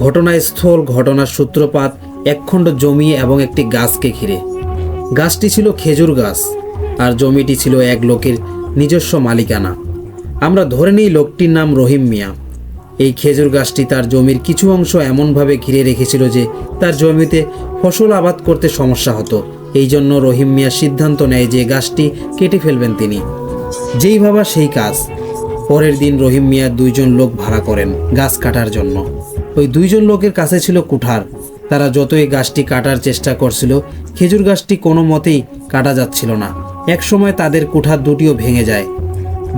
ঘটনাস্থল, ঘটনার সূত্রপাত একখণ্ড জমি এবং একটি গাছকে ঘিরে। গাছটি ছিল খেজুর গাছ আর জমিটি ছিল এক লোকের নিজস্ব মালিকানা। আমরা ধরে নিই লোকটির নাম রহিম মিয়া। এই খেজুর গাছটি তার জমির কিছু অংশ এমনভাবে ঘিরে রেখেছিল যে তার জমিতে ফসল আবাদ করতে সমস্যা হতো। এই জন্য রহিম মিয়া সিদ্ধান্ত নেয় যে গাছটি কেটে ফেলবেন তিনি। যেই ভাবা সেই কাজ। পরের দিন রহিম মিয়া 2 জন লোক ভাড়া করেন গাছ কাটার জন্য। ওই 2 জন লোকের কাছে ছিল কুঠার। তারা যতই গাছটি কাটার চেষ্টা করছিল, খেজুর গাছটি কোনো মতেই কাটা যাচ্ছিল না। একসময় তাদের কুঠার দুটিও ভেঙে যায়।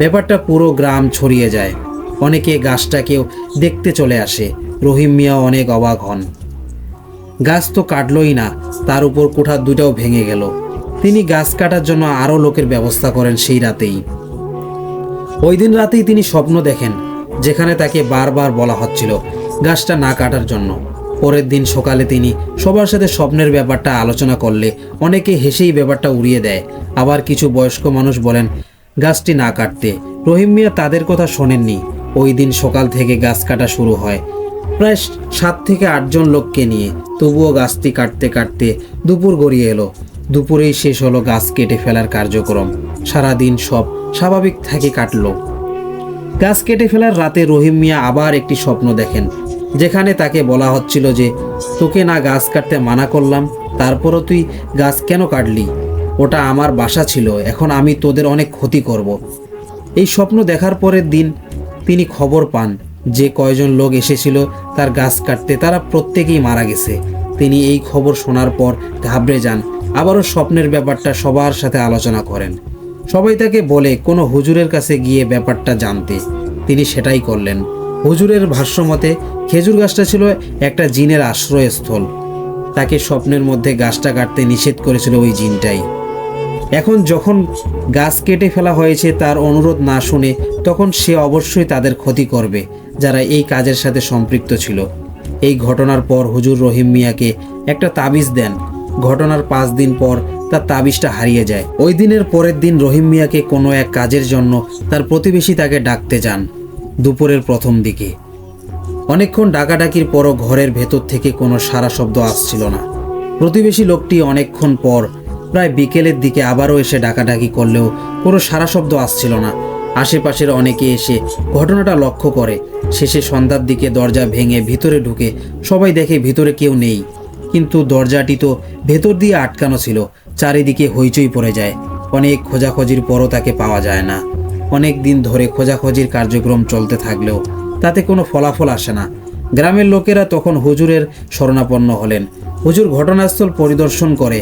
ব্যাপারটা পুরো গ্রাম ছড়িয়ে যায়। অনেকে গাছটাকেও দেখতে চলে আসে। রহিম মিয়া অনেক অবাক হন। গাছ তো কাটলই না, তার উপর কুঠার দুটাও ভেঙে গেল। তিনি গাছ কাটার জন্য আরও লোকের ব্যবস্থা করেন সেই রাতেই। ওই দিন রাতেই তিনি স্বপ্ন দেখেন, যেখানে তাকে বারবার বলা হচ্ছিল গাছটা না কাটার জন্য। পরের দিন সকালে তিনি সবার সাথে স্বপ্নের ব্যাপারটা আলোচনা করলে অনেকে হেসেই ব্যাপারটা উড়িয়ে দেয়। আবার কিছু বয়স্ক মানুষ বলেন গাছটি না কাটতে। রহিম মিয়া তাদের কথা শোনেননি। ওই দিন সকাল থেকে গাছ কাটা শুরু হয়, প্রায় 7 থেকে 8 জন লোককে নিয়ে। তবুও গাছটি কাটতে কাটতে দুপুর গড়িয়ে এলো। দুপুরেই শেষ হলো গাছ কেটে ফেলার কার্যক্রম। সারাদিন সব স্বাভাবিক থেকে কাটলো। গাছ কেটে ফেলার রাতে রহিম মিয়া আবার একটি স্বপ্ন দেখেন, যেখানে তাকে বলা হচ্ছিল যে তোকে না গাছ কাটতে মানা করলাম, তারপরও তুই গাছ কেন কাটলি? ওটা আমার বাসা ছিল, এখন আমি তোদের অনেক ক্ষতি করব। এই স্বপ্ন দেখার পরের দিন তিনি খবর পান যে কয়জন লোক এসেছিল তার গাছ কাটতে, তারা প্রত্যেকেই মারা গেছে। তিনি এই খবর শোনার পর ঘাবড়ে যান। আবারও স্বপ্নের ব্যাপারটা সবার সাথে আলোচনা করেন। সবাই তাকে বলে কোনো হুজুরের কাছে গিয়ে ব্যাপারটা জানতে। তিনি সেটাই করলেন। হুজুরের ভাষ্যমতে খেজুর গাছটা ছিল একটা জিনের আশ্রয়স্থল। তাকে স্বপ্নের মধ্যে গাছটা কাটতে নিষেধ করেছিল ওই জিনটাই। এখন যখন গাছ কেটে ফেলা হয়েছে তার অনুরোধ না শুনে, তখন সে অবশ্যই তাদের ক্ষতি করবে যারা এই কাজের সাথে সম্পৃক্ত ছিল। এই ঘটনার পর হুজুর রহিম মিয়াকে একটা তাবিজ দেন। ঘটনার 5 দিন পর তার তাবিজটা হারিয়ে যায়। ওই দিনের পরের দিন রহিম মিয়াকে কোনো এক কাজের জন্য তার প্রতিবেশী তাকে ডাকতে যান দুপুরের প্রথম দিকে। অনেকক্ষণ ডাকাডাকির পরও ঘরের ভেতর থেকে কোনো সাড়া শব্দ আসছিল না। প্রতিবেশী লোকটি অনেকক্ষণ পর প্রায় বিকেলের দিকে আবারও এসে ডাকাডাকি করলেও কোনো সাড়া শব্দ আসছিল না। আশেপাশের অনেকে এসে ঘটনাটা লক্ষ্য করে। শেষে সন্ধ্যার দিকে দরজা ভেঙে ভিতরে ঢুকে সবাই দেখে ভিতরে কেউ নেই, কিন্তু দরজাটি তো ভেতর দিয়ে আটকানো ছিল। চারিদিকে হইচই পড়ে যায়। অনেক খোঁজাখুঁজির পরও তাকে পাওয়া যায় না। অনেক দিন ধরে খোঁজাখুঁজির কার্যক্রম চলতে থাকলেও তাতে কোনো ফলাফল আসে না। গ্রামের লোকেরা তখন হুজুরের শরণাপন্ন হলেন। হুজুর ঘটনাস্থল পরিদর্শন করে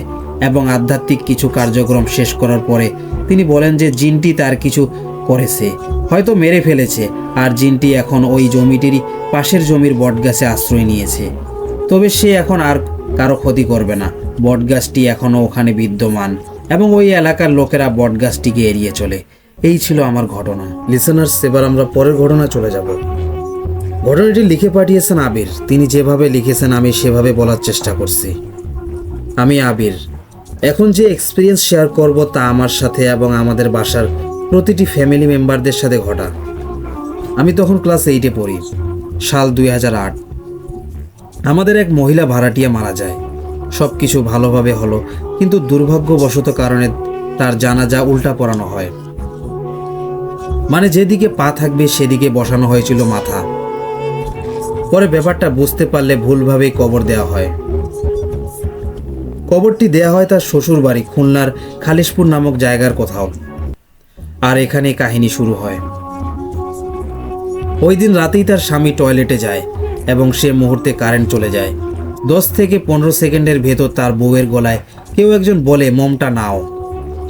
এবং আধ্যাত্মিক কিছু কার্যক্রম শেষ করার পরে তিনি বলেন যে জিনটি তার কিছু করেছে, হয়তো মেরে ফেলেছে, আর জিনটি এখন ওই জমিটিরই পাশের জমির বটগাছে আশ্রয় নিয়েছে। তবে সে এখন আর কারো ক্ষতি করবে না। বটগাছটি এখনও ওখানে বিদ্যমান এবং ওই এলাকার লোকেরা বটগাছটিকে এড়িয়ে চলে। এই ছিল আমার ঘটনা। লিসেনার্স, এবার আমরা পরের ঘটনা চলে যাব। ঘটনাটি লিখে পাঠিয়েছেন আবির। তিনি যেভাবে লিখেছেন আমি সেভাবে বলার চেষ্টা করছি। আমি আবির। এখন যে এক্সপিরিয়েন্স শেয়ার করব তা আমার সাথে এবং আমাদের বাসার প্রতিটি ফ্যামিলি মেম্বারদের সাথে ঘটা। আমি তখন ক্লাস 8-এ পড়ি। সাল 2008। আমাদের এক মহিলা ভাড়াটিয়া মারা যায়। সব কিছু ভালোভাবে হলো, কিন্তু দুর্ভাগ্যবশত কারণে তার জানাজা উল্টা পড়ানো হয়। মানে যেদিকে পা থাকবে সেদিকে বসানো হয়েছিল মাথা। পরে ব্যাপারটা বুঝতে পারলে ভুলভাবেই কবর দেওয়া হয়। কবরটি দেয়া হয় তার শ্বশুর বাড়ি খুলনার খালিশপুর নামক জায়গার কোথাও। আর এখানে কাহিনী শুরু হয়। ওই দিন রাতেই তার স্বামী টয়লেটে যায় এবং সে মুহূর্তে কারেন্ট চলে যায়। 10 থেকে 15 সেকেন্ডের ভেতর তার বউয়ের গলায় কেউ একজন বলে মমটা নাও।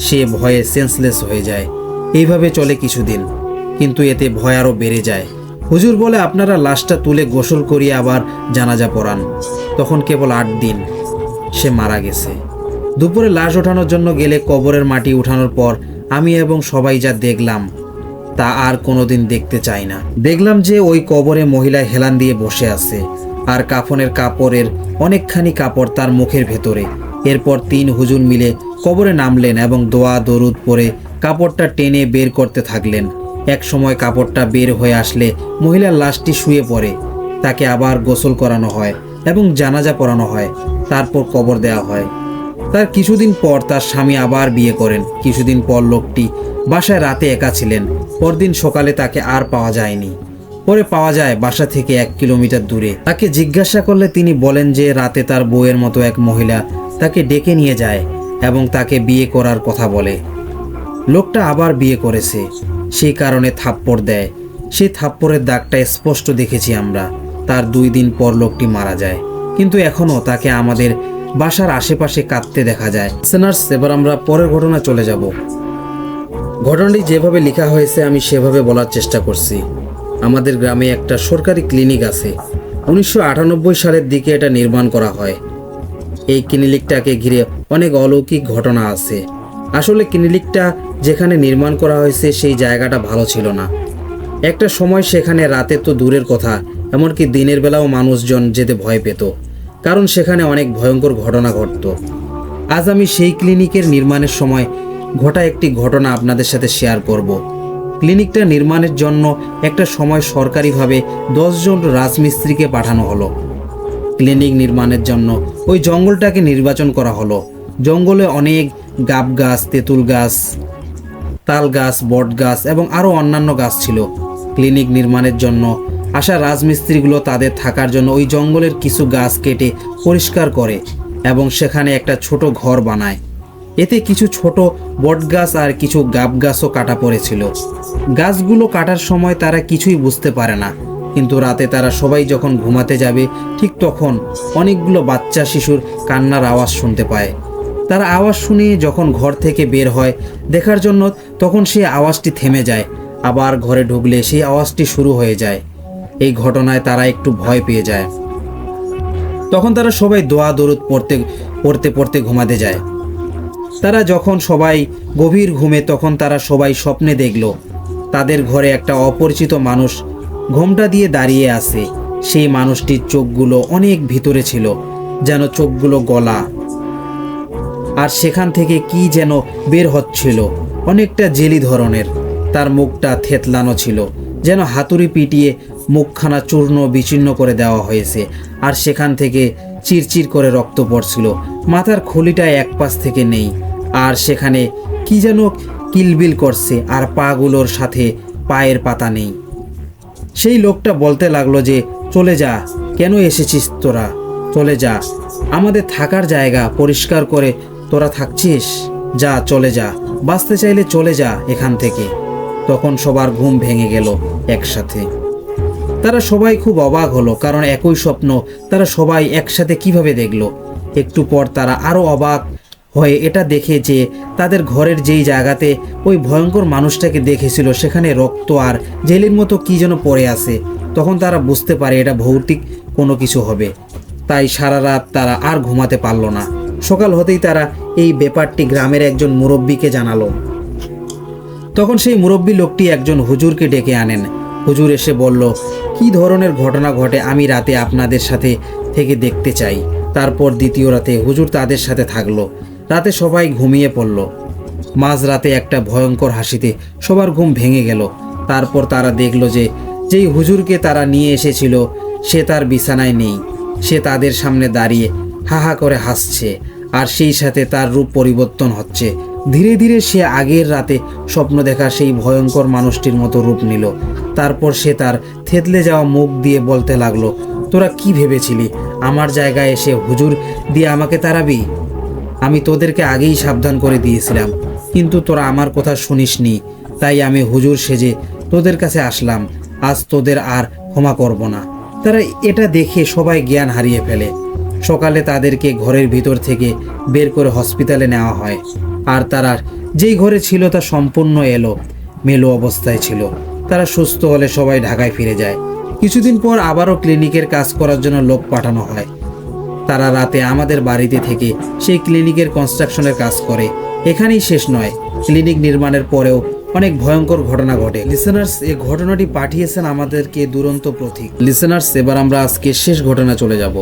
সে ভয়ে সেন্সলেস হয়ে যায়। এইভাবে চলে কিছুদিন, কিন্তু এতে ভয় আরও বেড়ে যায়। হুজুর বলে আপনারা লাশটা তুলে গোসল করিয়ে আবার জানাজা পড়ান। তখন কেবল 8 দিন। সে মারা গেছে। দুপুরে লাশ ওঠানোর জন্য গেলে কবরের মাটি উঠানোর পর আমি এবং সবাই যা দেখলাম তা আর কোনোদিন দেখতে চাই না। দেখলাম যে ওই কবরে মহিলা হেলান দিয়ে বসে আছে, আর কাফনের কাপড়ের অনেকখানি কাপড় তার মুখের ভেতরে। এরপর 3 হুজুর মিলে কবরে নামলেন এবং দোয়া দরুদ পরে কাপড়টা টেনে বের করতে থাকলেন। এক সময় কাপড়টা বের হয়ে আসলে মহিলার লাশটি শুয়ে পড়ে। তাকে আবার গোসল করানো হয় এবং জানাজা পড়ানো হয়, তারপর কবর দেওয়া হয়। তার কিছুদিন পর তার স্বামী আবার বিয়ে করেন। কিছুদিন পর লোকটি বাসায় রাতে একা ছিলেন। পরদিন সকালে তাকে আর পাওয়া যায়নি। পরে পাওয়া যায় বাসা থেকে 1 কিলোমিটার দূরে। তাকে জিজ্ঞাসা করলে তিনি বলেন যে রাতে তার বউয়ের মতো এক মহিলা তাকে ডেকে নিয়ে যায় এবং তাকে বিয়ে করার কথা বলে। লোকটা আবার বিয়ে করেছে, সেই কারণে থাপ্পড় দেয়। সেই থাপ্পড়ের দাগটা স্পষ্ট দেখেছি আমরা। তার 2 দিন পর লোকটি মারা যায়। কিন্তু এখনও তাকে আমাদের বাসার আশেপাশে কাঁদতে দেখা যায়। লিসেনার্স, এবার আমরা পরের ঘটনা চলে যাব। ঘটনাটি যেভাবে লেখা হয়েছে আমি সেভাবে বলার চেষ্টা করছি। আমাদের গ্রামে একটা সরকারি ক্লিনিক আছে। 1998 সালের দিকে এটা নির্মাণ করা হয়। এই ক্লিনিকটাকে ঘিরে অনেক অলৌকিক ঘটনা আছে। আসলে ক্লিনিকটা যেখানে নির্মাণ করা হয়েছে সেই জায়গাটা ভালো ছিল না। একটা সময় সেখানে রাতে তো দূরের কথা, এমনকি দিনের বেলাও মানুষজন যেতে ভয় পেত, কারণ সেখানে অনেক ভয়ঙ্কর ঘটনা ঘটত। আজ আমি সেই ক্লিনিকের নির্মাণের সময় ঘটা একটি ঘটনা আপনাদের সাথে শেয়ার করব। ক্লিনিকটা নির্মাণের জন্য একটা সময় সরকারিভাবে 10 জন রাজমিস্ত্রিকে পাঠানো হলো। ক্লিনিক নির্মাণের জন্য ওই জঙ্গলটাকে নির্বাচন করা হলো। জঙ্গলে অনেক গাব গাছ, তেঁতুল গাছ, তাল গাছ, বট গাছ এবং আরও অন্যান্য গাছ ছিল। ক্লিনিক নির্মাণের জন্য আসা রাজমিস্ত্রিগুলো তাদের থাকার জন্য ওই জঙ্গলের কিছু গাছ কেটে পরিষ্কার করে এবং সেখানে একটা ছোট ঘর বানায়। এতে কিছু ছোট বট গাছ আর কিছু গাব গাছও কাটা পড়েছিল। গাছগুলো কাটার সময় তারা কিছুই বুঝতে পারে না, কিন্তু রাতে তারা সবাই যখন ঘুমাতে যাবে ঠিক তখন অনেকগুলো বাচ্চা শিশুর কান্নার আওয়াজ শুনতে পায়। তারা আওয়াজ শুনে যখন ঘর থেকে বের হয় দেখার জন্য, তখন সেই আওয়াজটি থেমে যায়। আবার ঘরে ঢুকলে সেই আওয়াজটি শুরু হয়ে যায়। এই ঘটনায় তারা একটু ভয় পেয়ে যায়। তখন তারা সবাই দোয়া দরুদ পড়তে ঘুমাতে যায়। তারা যখন সবাই গভীর ঘুমে, তখন তারা সবাই স্বপ্নে দেখল তাদের ঘরে একটা অপরিচিত মানুষ ঘোমটা দিয়ে দাঁড়িয়ে আছে। সেই মানুষটির চোখগুলো অনেক ভিতরে ছিল, যেন চোখগুলো গলা, আর সেখান থেকে কি যেন বের হচ্ছিল, অনেকটা জেলি ধরনের। তার মুখটা থেতলানো ছিল, যেন হাতুড়ি পিটিয়ে মুখখানা চূর্ণ বিচূর্ণ করে দেওয়া হয়েছে, আর সেখান থেকে চিরচির করে রক্ত পড়ছিল। মাথার খুলিটা এক পাশ থেকে নেই, আর সেখানে কি যেন কিলবিল করছে, আর পাগুলোর সাথে পায়ের পাতা নেই। সেই লোকটা বলতে লাগলো যে, চলে যা, কেন এসেছিস তোরা, চলে যা, আমাদের থাকার জায়গা পরিষ্কার করে তোরা থাকছিস, যা, চলে যা, বাঁচতে চাইলে চলে যা এখান থেকে। তখন সবার ঘুম ভেঙে গেল একসাথে। তারা সবাই খুব অবাক হলো, কারণ একই স্বপ্ন তারা সবাই একসাথে কিভাবে দেখলো। একটু পর তারা আরও অবাক হয়ে এটা দেখে যে তাদের ঘরের যেই জায়গাতে ওই ভয়ঙ্কর মানুষটাকে দেখেছিল সেখানে রক্ত আর জেলির মতো কি যেন পড়ে আছে। তখন তারা বুঝতে পারে এটা ভৌতিক কোনো কিছু হবে। তাই সারা রাত তারা আর ঘুমাতে পারল না। সকাল হতেই তারা এই ব্যাপারটি গ্রামের একজন মুরব্বীকে জানালো। তখন সেই মুরব্বী লোকটি একজন হুজুরকে ডেকে আনেন। হুজুর এসে বলল, কি ধরনের ঘটনা ঘটে আমি রাতে আপনাদের সাথে থেকে দেখতে চাই। তারপর দ্বিতীয় রাতে হুজুর তাদের সাথে থাকলো। রাতে সবাই ঘুমিয়ে পড়ল। মাঝরাতে একটা ভয়ঙ্কর হাসিতে সবার ঘুম ভেঙে গেল। তারপর তারা দেখল যে যেই হুজুরকে তারা নিয়ে এসেছিল সে তার বিছানায় নেই। সে তাদের সামনে দাঁড়িয়ে হা হা করে হাসছে, আর সেই সাথে তার রূপ পরিবর্তন হচ্ছে। ধীরে ধীরে সে আগের রাতে স্বপ্ন দেখা সেই ভয়ঙ্কর মানুষটির মতো রূপ নিল। তারপর সে তার থেতলে যাওয়া মুখ দিয়ে বলতে লাগলো, তোরা কি ভেবেছিলি আমার জায়গায় এসে হুজুর দিয়ে আমাকে তাড়াবি? আমি তোদেরকে আগেই সাবধান করে দিয়েছিলাম, কিন্তু তোরা আমার কথা শুনিসনি। তাই আমি হুজুর সেজে তোদের কাছে আসলাম। আজ তোদের আর ক্ষমা করব না। তারা এটা দেখে সবাই জ্ঞান হারিয়ে ফেলে। সকালে তাদেরকে ঘরের ভিতর থেকে বের করে হসপিটালে নেওয়া হয়, আর তারা যেই ঘরে ছিল তা সম্পূর্ণ মেলো অবস্থায় ছিল। তারা সুস্থ হলে সবাই ঢাকায় ফিরে যায়। কিছুদিন পর আবারও ক্লিনিকের কাজ করার জন্য লোক পাঠানো হয়। তারা রাতে আমাদের বাড়িতে থেকে সেই ক্লিনিকের কনস্ট্রাকশনের কাজ করে। এখানেই শেষ নয়, ক্লিনিক নির্মাণের পরেও অনেক ভয়ঙ্কর ঘটনা ঘটে। লিসেনার্স, এই ঘটনাটি পাঠিয়েছেন আমাদেরকে দুরন্ত প্রতীক। লিসেনার্স, এবার আমরা আজকে শেষ ঘটনা চলে যাব।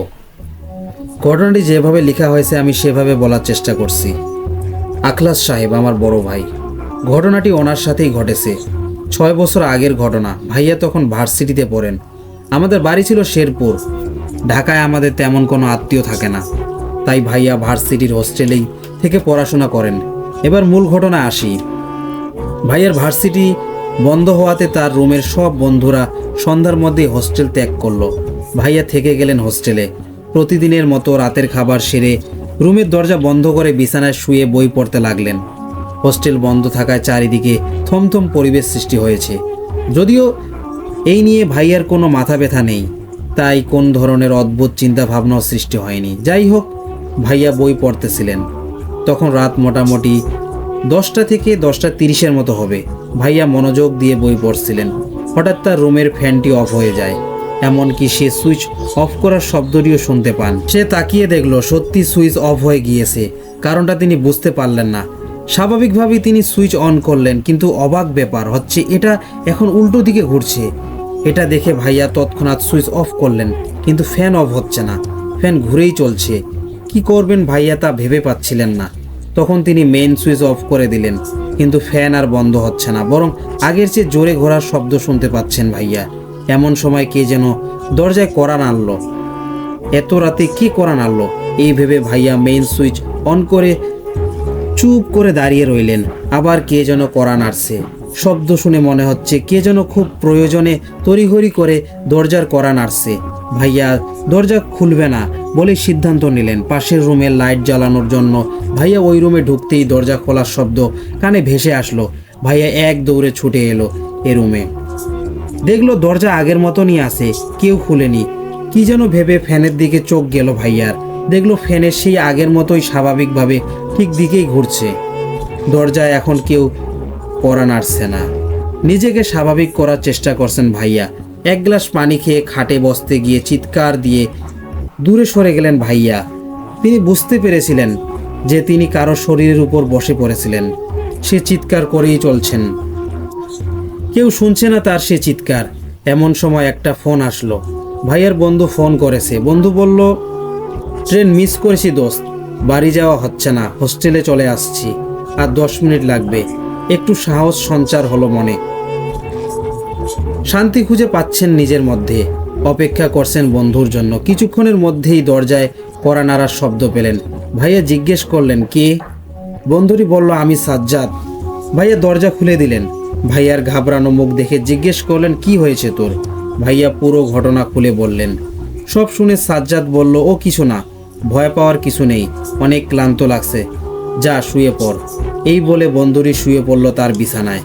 ঘটনাটি যেভাবে লেখা হয়েছে আমি সেভাবে বলার চেষ্টা করছি। আখলাস সাহেব আমার বড় ভাই। ঘটনাটি ওনার সাথেই ঘটেছে। 6 বছর আগের ঘটনা। ভাইয়া তখন ভার্সিটিতে পড়েন। আমাদের বাড়ি ছিল শেরপুর। ঢাকায় আমাদের তেমন কোনো আত্মীয় থাকে না, তাই ভাইয়া ভার্সিটির হোস্টেলেই থেকে পড়াশোনা করেন। এবার মূল ঘটনা আসি। ভাইয়ার ভার্সিটি বন্ধ হওয়াতে তার রুমের সব বন্ধুরা সন্ধ্যার মধ্যেই হোস্টেল ত্যাগ করলো। ভাইয়া থেকে গেলেন হোস্টেলে। প্রতিদিনের মতো রাতের খাবার সেরে রুমের দরজা বন্ধ করে বিছানায় শুয়ে বই পড়তে লাগলেন। হোস্টেল বন্ধ থাকায় চারিদিকে থমথম পরিবেশ সৃষ্টি হয়েছে। যদিও এই নিয়ে ভাইয়ার কোনো মাথা ব্যথা নেই, তাই কোন ধরনের অদ্ভুত চিন্তা ভাবনাও সৃষ্টি হয়নি। যাই হোক, ভাইয়া বই পড়তেছিলেন। তখন রাত মোটামুটি 10টা থেকে 10টা 30-এর মতো হবে। ভাইয়া মনোযোগ দিয়ে বই পড়ছিলেন। হঠাৎ তার রুমের ফ্যানটি অফ হয়ে যায়, এমনকি সে সুইচ অফ করার শব্দটিও শুনতে পান। সে তাকিয়ে দেখলো সত্যি সুইচ অফ হয়ে গিয়েছে। কারণটা তিনি বুঝতে পারলেন না। স্বাভাবিকভাবেই তিনি সুইচ অন করলেন, কিন্তু অবাক ব্যাপার হচ্ছে এটা এখন উল্টো দিকে ঘুরছে। এটা দেখে ভাইয়া তৎক্ষণাৎ সুইচ অফ করলেন, কিন্তু ফ্যান অফ হচ্ছে না, ফ্যান ঘুরেই চলছে। কি করবেন ভাইয়া তা ভেবে পাচ্ছিলেন না। তখন তিনি মেইন সুইচ অফ করে দিলেন, কিন্তু ফ্যান আর বন্ধ হচ্ছে না, বরং আগের চেয়ে জোরে ঘোরার শব্দ শুনতে পাচ্ছেন ভাইয়া। এমন সময় কে যেন দরজায় কড়া নাড়ল। এত রাতে কে কড়া নাড়ল এই ভেবে ভাইয়া মেইন সুইচ অন করে চুপ করে দাঁড়িয়ে রইলেন। আবার কে যেন কড়া নাড়ছে। শব্দ শুনে মনে হচ্ছে কে যেন খুব প্রয়োজনে তড়িঘড়ি করে দরজার কড়া নাড়ছে। ভাইয়া দরজা খুলবে না বলে সিদ্ধান্ত নিলেন পাশের রুমে লাইট জ্বালানোর জন্য। ভাইয়া ওই রুমে ঢুকতেই দরজা খোলার শব্দ কানে ভেসে আসলো। ভাইয়া এক দৌড়ে ছুটে এলো এ রুমে। দেখলো দরজা আগের মতনই আছে, কেউ খুলেনি। কি যেন ভেবে ফ্যানের দিকে চোখ গেল ভাইয়ার। দেখলো ফ্যানের সেই আগের মতোই স্বাভাবিকভাবে ঠিক দিকেই ঘুরছে। দরজায় এখন কেউ কড়া নাড়ছে না। নিজেকে স্বাভাবিক করার চেষ্টা করছেন ভাইয়া। এক গ্লাস পানি খেয়ে খাটে বসতে গিয়ে চিৎকার দিয়ে দূরে সরে গেলেন ভাইয়া। তিনি বুঝতে পেরেছিলেন যে তিনি কারো শরীরের উপর বসে পড়েছিলেন। সে চিৎকার করেই চলছেন, কেউ শুনছে না তার সে চিৎকার। এমন সময় একটা ফোন আসলো। ভাইয়ার বন্ধু ফোন করেছে। বন্ধু বলল, ট্রেন মিস করেছি দোস্ত, বাড়ি যাওয়া হচ্ছে না, হোস্টেলে চলে আসছি, আর 10 মিনিট লাগবে। একটু সাহস সঞ্চার হলো মনে। শান্তি খুঁজে পাচ্ছেন নিজের মধ্যে। অপেক্ষা করছেন বন্ধুর জন্য। কিছুক্ষণের মধ্যেই দরজায় কড়া নাড়ার শব্দ পেলেন। ভাইয়া জিজ্ঞেস করলেন, কে? বন্ধুটি বলল, আমি সাজ্জাদ। ভাইয়া দরজা খুলে দিলেন। ভাইয়ার ঘাবড়ানো মুখ দেখে জিজ্ঞেস করলেন, কি হয়েছে তোর? ভাইয়া পুরো ঘটনা খুলে বললেন। সব শুনে সাজ্জাদ বলল, ও কিছু না, ভয় পাওয়ার কিছু নেই, অনেক ক্লান্ত লাগছে, যা শুয়ে পড়। এই বলে বন্ধুটি শুয়ে পড়ল তার বিছানায়।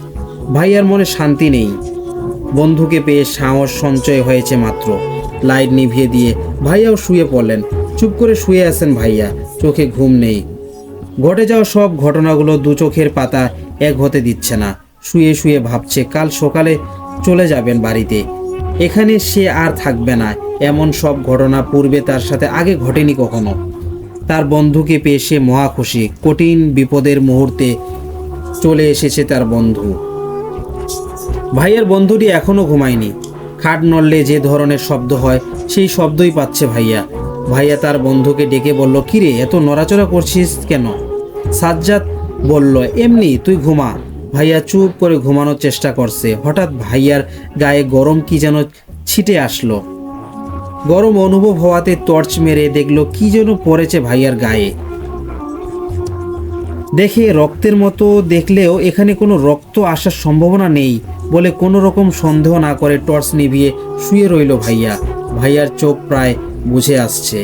ভাইয়ার মনে শান্তি নেই। বন্ধুকে পেয়ে সাহস সঞ্চয় হয়েছে মাত্র। লাইট নিভিয়ে দিয়ে ভাইয়াও শুয়ে পড়লেন। চুপ করে শুয়ে আছেন ভাইয়া, চোখে ঘুম নেই। ঘটে যাওয়া সব ঘটনাগুলো দু চোখের পাতা এক হতে দিচ্ছে না। শুয়ে শুয়ে ভাবছে কাল সকালে চলে যাবেন বাড়িতে, এখানে সে আর থাকবে না। এমন সব ঘটনা পূর্বে তার সাথে আগে ঘটেনি কখনো। তার বন্ধুকে পেয়ে সে মহা খুশি। কঠিন বিপদের মুহূর্তে চলে এসেছে তার বন্ধু। ভাইয়ের বন্ধুটি এখনো ঘুমায়নি। খাট নড়লে যে ধরনের শব্দ হয় সেই শব্দই পাচ্ছে ভাইয়া। ভাইয়া তার বন্ধুকে ডেকে বলল, কিরে এত নড়াচড়া করছিস কেন? সাজ্জাদ বলল, এমনি, তুই ঘুমা। ভাইয়া চুপ করে ঘুমানোর চেষ্টা করছে। হঠাৎ ভাইয়ার গায়ে গরম কি যেন ছিটে আসলো। গরম অনুভব হওয়াতে টর্চ মেরে দেখলো কি যেন পড়েছে ভাইয়ার গায়ে। দেখে রক্তের মতো দেখলেও এখানে কোনো রক্ত আসার সম্ভাবনা নেই বলে কোনো রকম সন্দেহ না করে টর্চ নিভিয়ে শুয়ে রইল ভাইয়া। ভাইয়ার চোখ প্রায় বুঝে আসছে।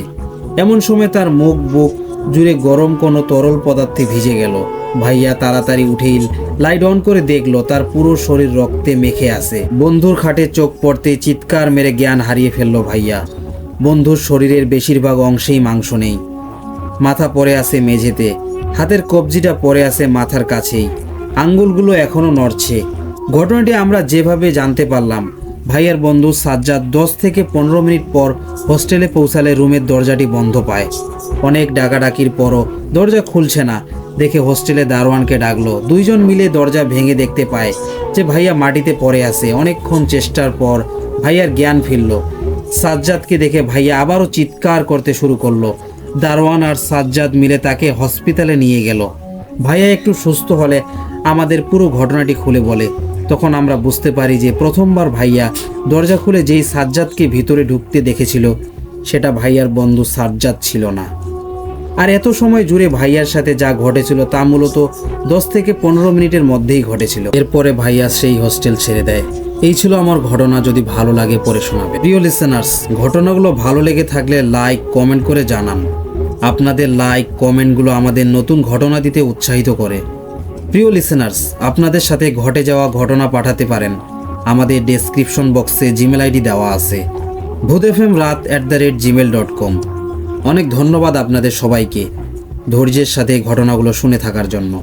এমন সময় তার মুখ বুক জুড়ে গরম কোনো তরল পদার্থে ভিজে গেল। ভাইয়া তাড়াতাড়ি উঠেই লাইট অন করে দেখলো তার পুরো শরীর রক্তে মেখে আছে। বন্ধুর খাটে চোখ পড়তে চিৎকার মেরে জ্ঞান হারিয়ে ফেললো ভাইয়া। বন্ধুর শরীরের বেশিরভাগ অংশেই মাংস নেই। মাথা পড়ে আছে মেঝেতে, হাতের কবজিটা পড়ে আছে মাথার কাছেই, আঙ্গুলগুলো এখনো নড়ছে। ঘটনাটি আমরা যেভাবে জানতে পারলাম, ভাইয়ার বন্ধু সাজ্জাদ 10 থেকে 15 মিনিট পর হোস্টেলে পৌঁছালে রুমের দরজাটি বন্ধ পায়। অনেক ডাকাডাকির পরও দরজা খুলছে না দেখে হোস্টেলে দারোয়ানকে ডাকলো। দুইজন মিলে দরজা ভেঙে দেখতে পায় যে ভাইয়া মাটিতে পড়ে আছে। অনেকক্ষণ চেষ্টার পর ভাইয়ার জ্ঞান ফিরল। সাজ্জাদকে দেখে ভাইয়া আবারও চিৎকার করতে শুরু করলো। দারোয়ান আর সাজ্জাদ মিলে তাকে হসপিটালে নিয়ে গেল। ভাইয়া একটু সুস্থ হলে আমাদের পুরো ঘটনাটি খুলে বলে। তখন আমরা বুঝতে পারি যে প্রথমবার ভাইয়া দরজা খুলে যেই সাজ্জাদকে ভিতরে ঢুকতে দেখেছিল সেটা ভাইয়ার বন্ধু সাজ্জাদ ছিল না। আর এত সময় জুড়ে ভাইয়ার সাথে যা ঘটেছিল তা মূলত 10 থেকে 15 মিনিটের মধ্যেই ঘটেছিল। এরপরে ভাইয়া সেই হোস্টেল ছেড়ে দেয়। এই ছিল আমার ঘটনা। যদি ভালো লাগে পড়ে শোনাবে। প্রিয় লিসেনার্স, ঘটনাগুলো ভালো লেগে থাকলে লাইক কমেন্ট করে জানান। আপনাদের লাইক কমেন্টগুলো আমাদের নতুন ঘটনা দিতে উৎসাহিত করে। প্রিয় লিসেনার্স, আপনাদের সাথে ঘটে যাওয়া ঘটনা পাঠাতে পারেন। আমাদের ডেসক্রিপশন বক্সে জিমেল আইডি দেওয়া আছে। bhutfmrat@gmail.com। অনেক ধন্যবাদ আপনাদের সবাইকে ধৈর্যের সাথে ঘটনাগুলো শুনে থাকার জন্য।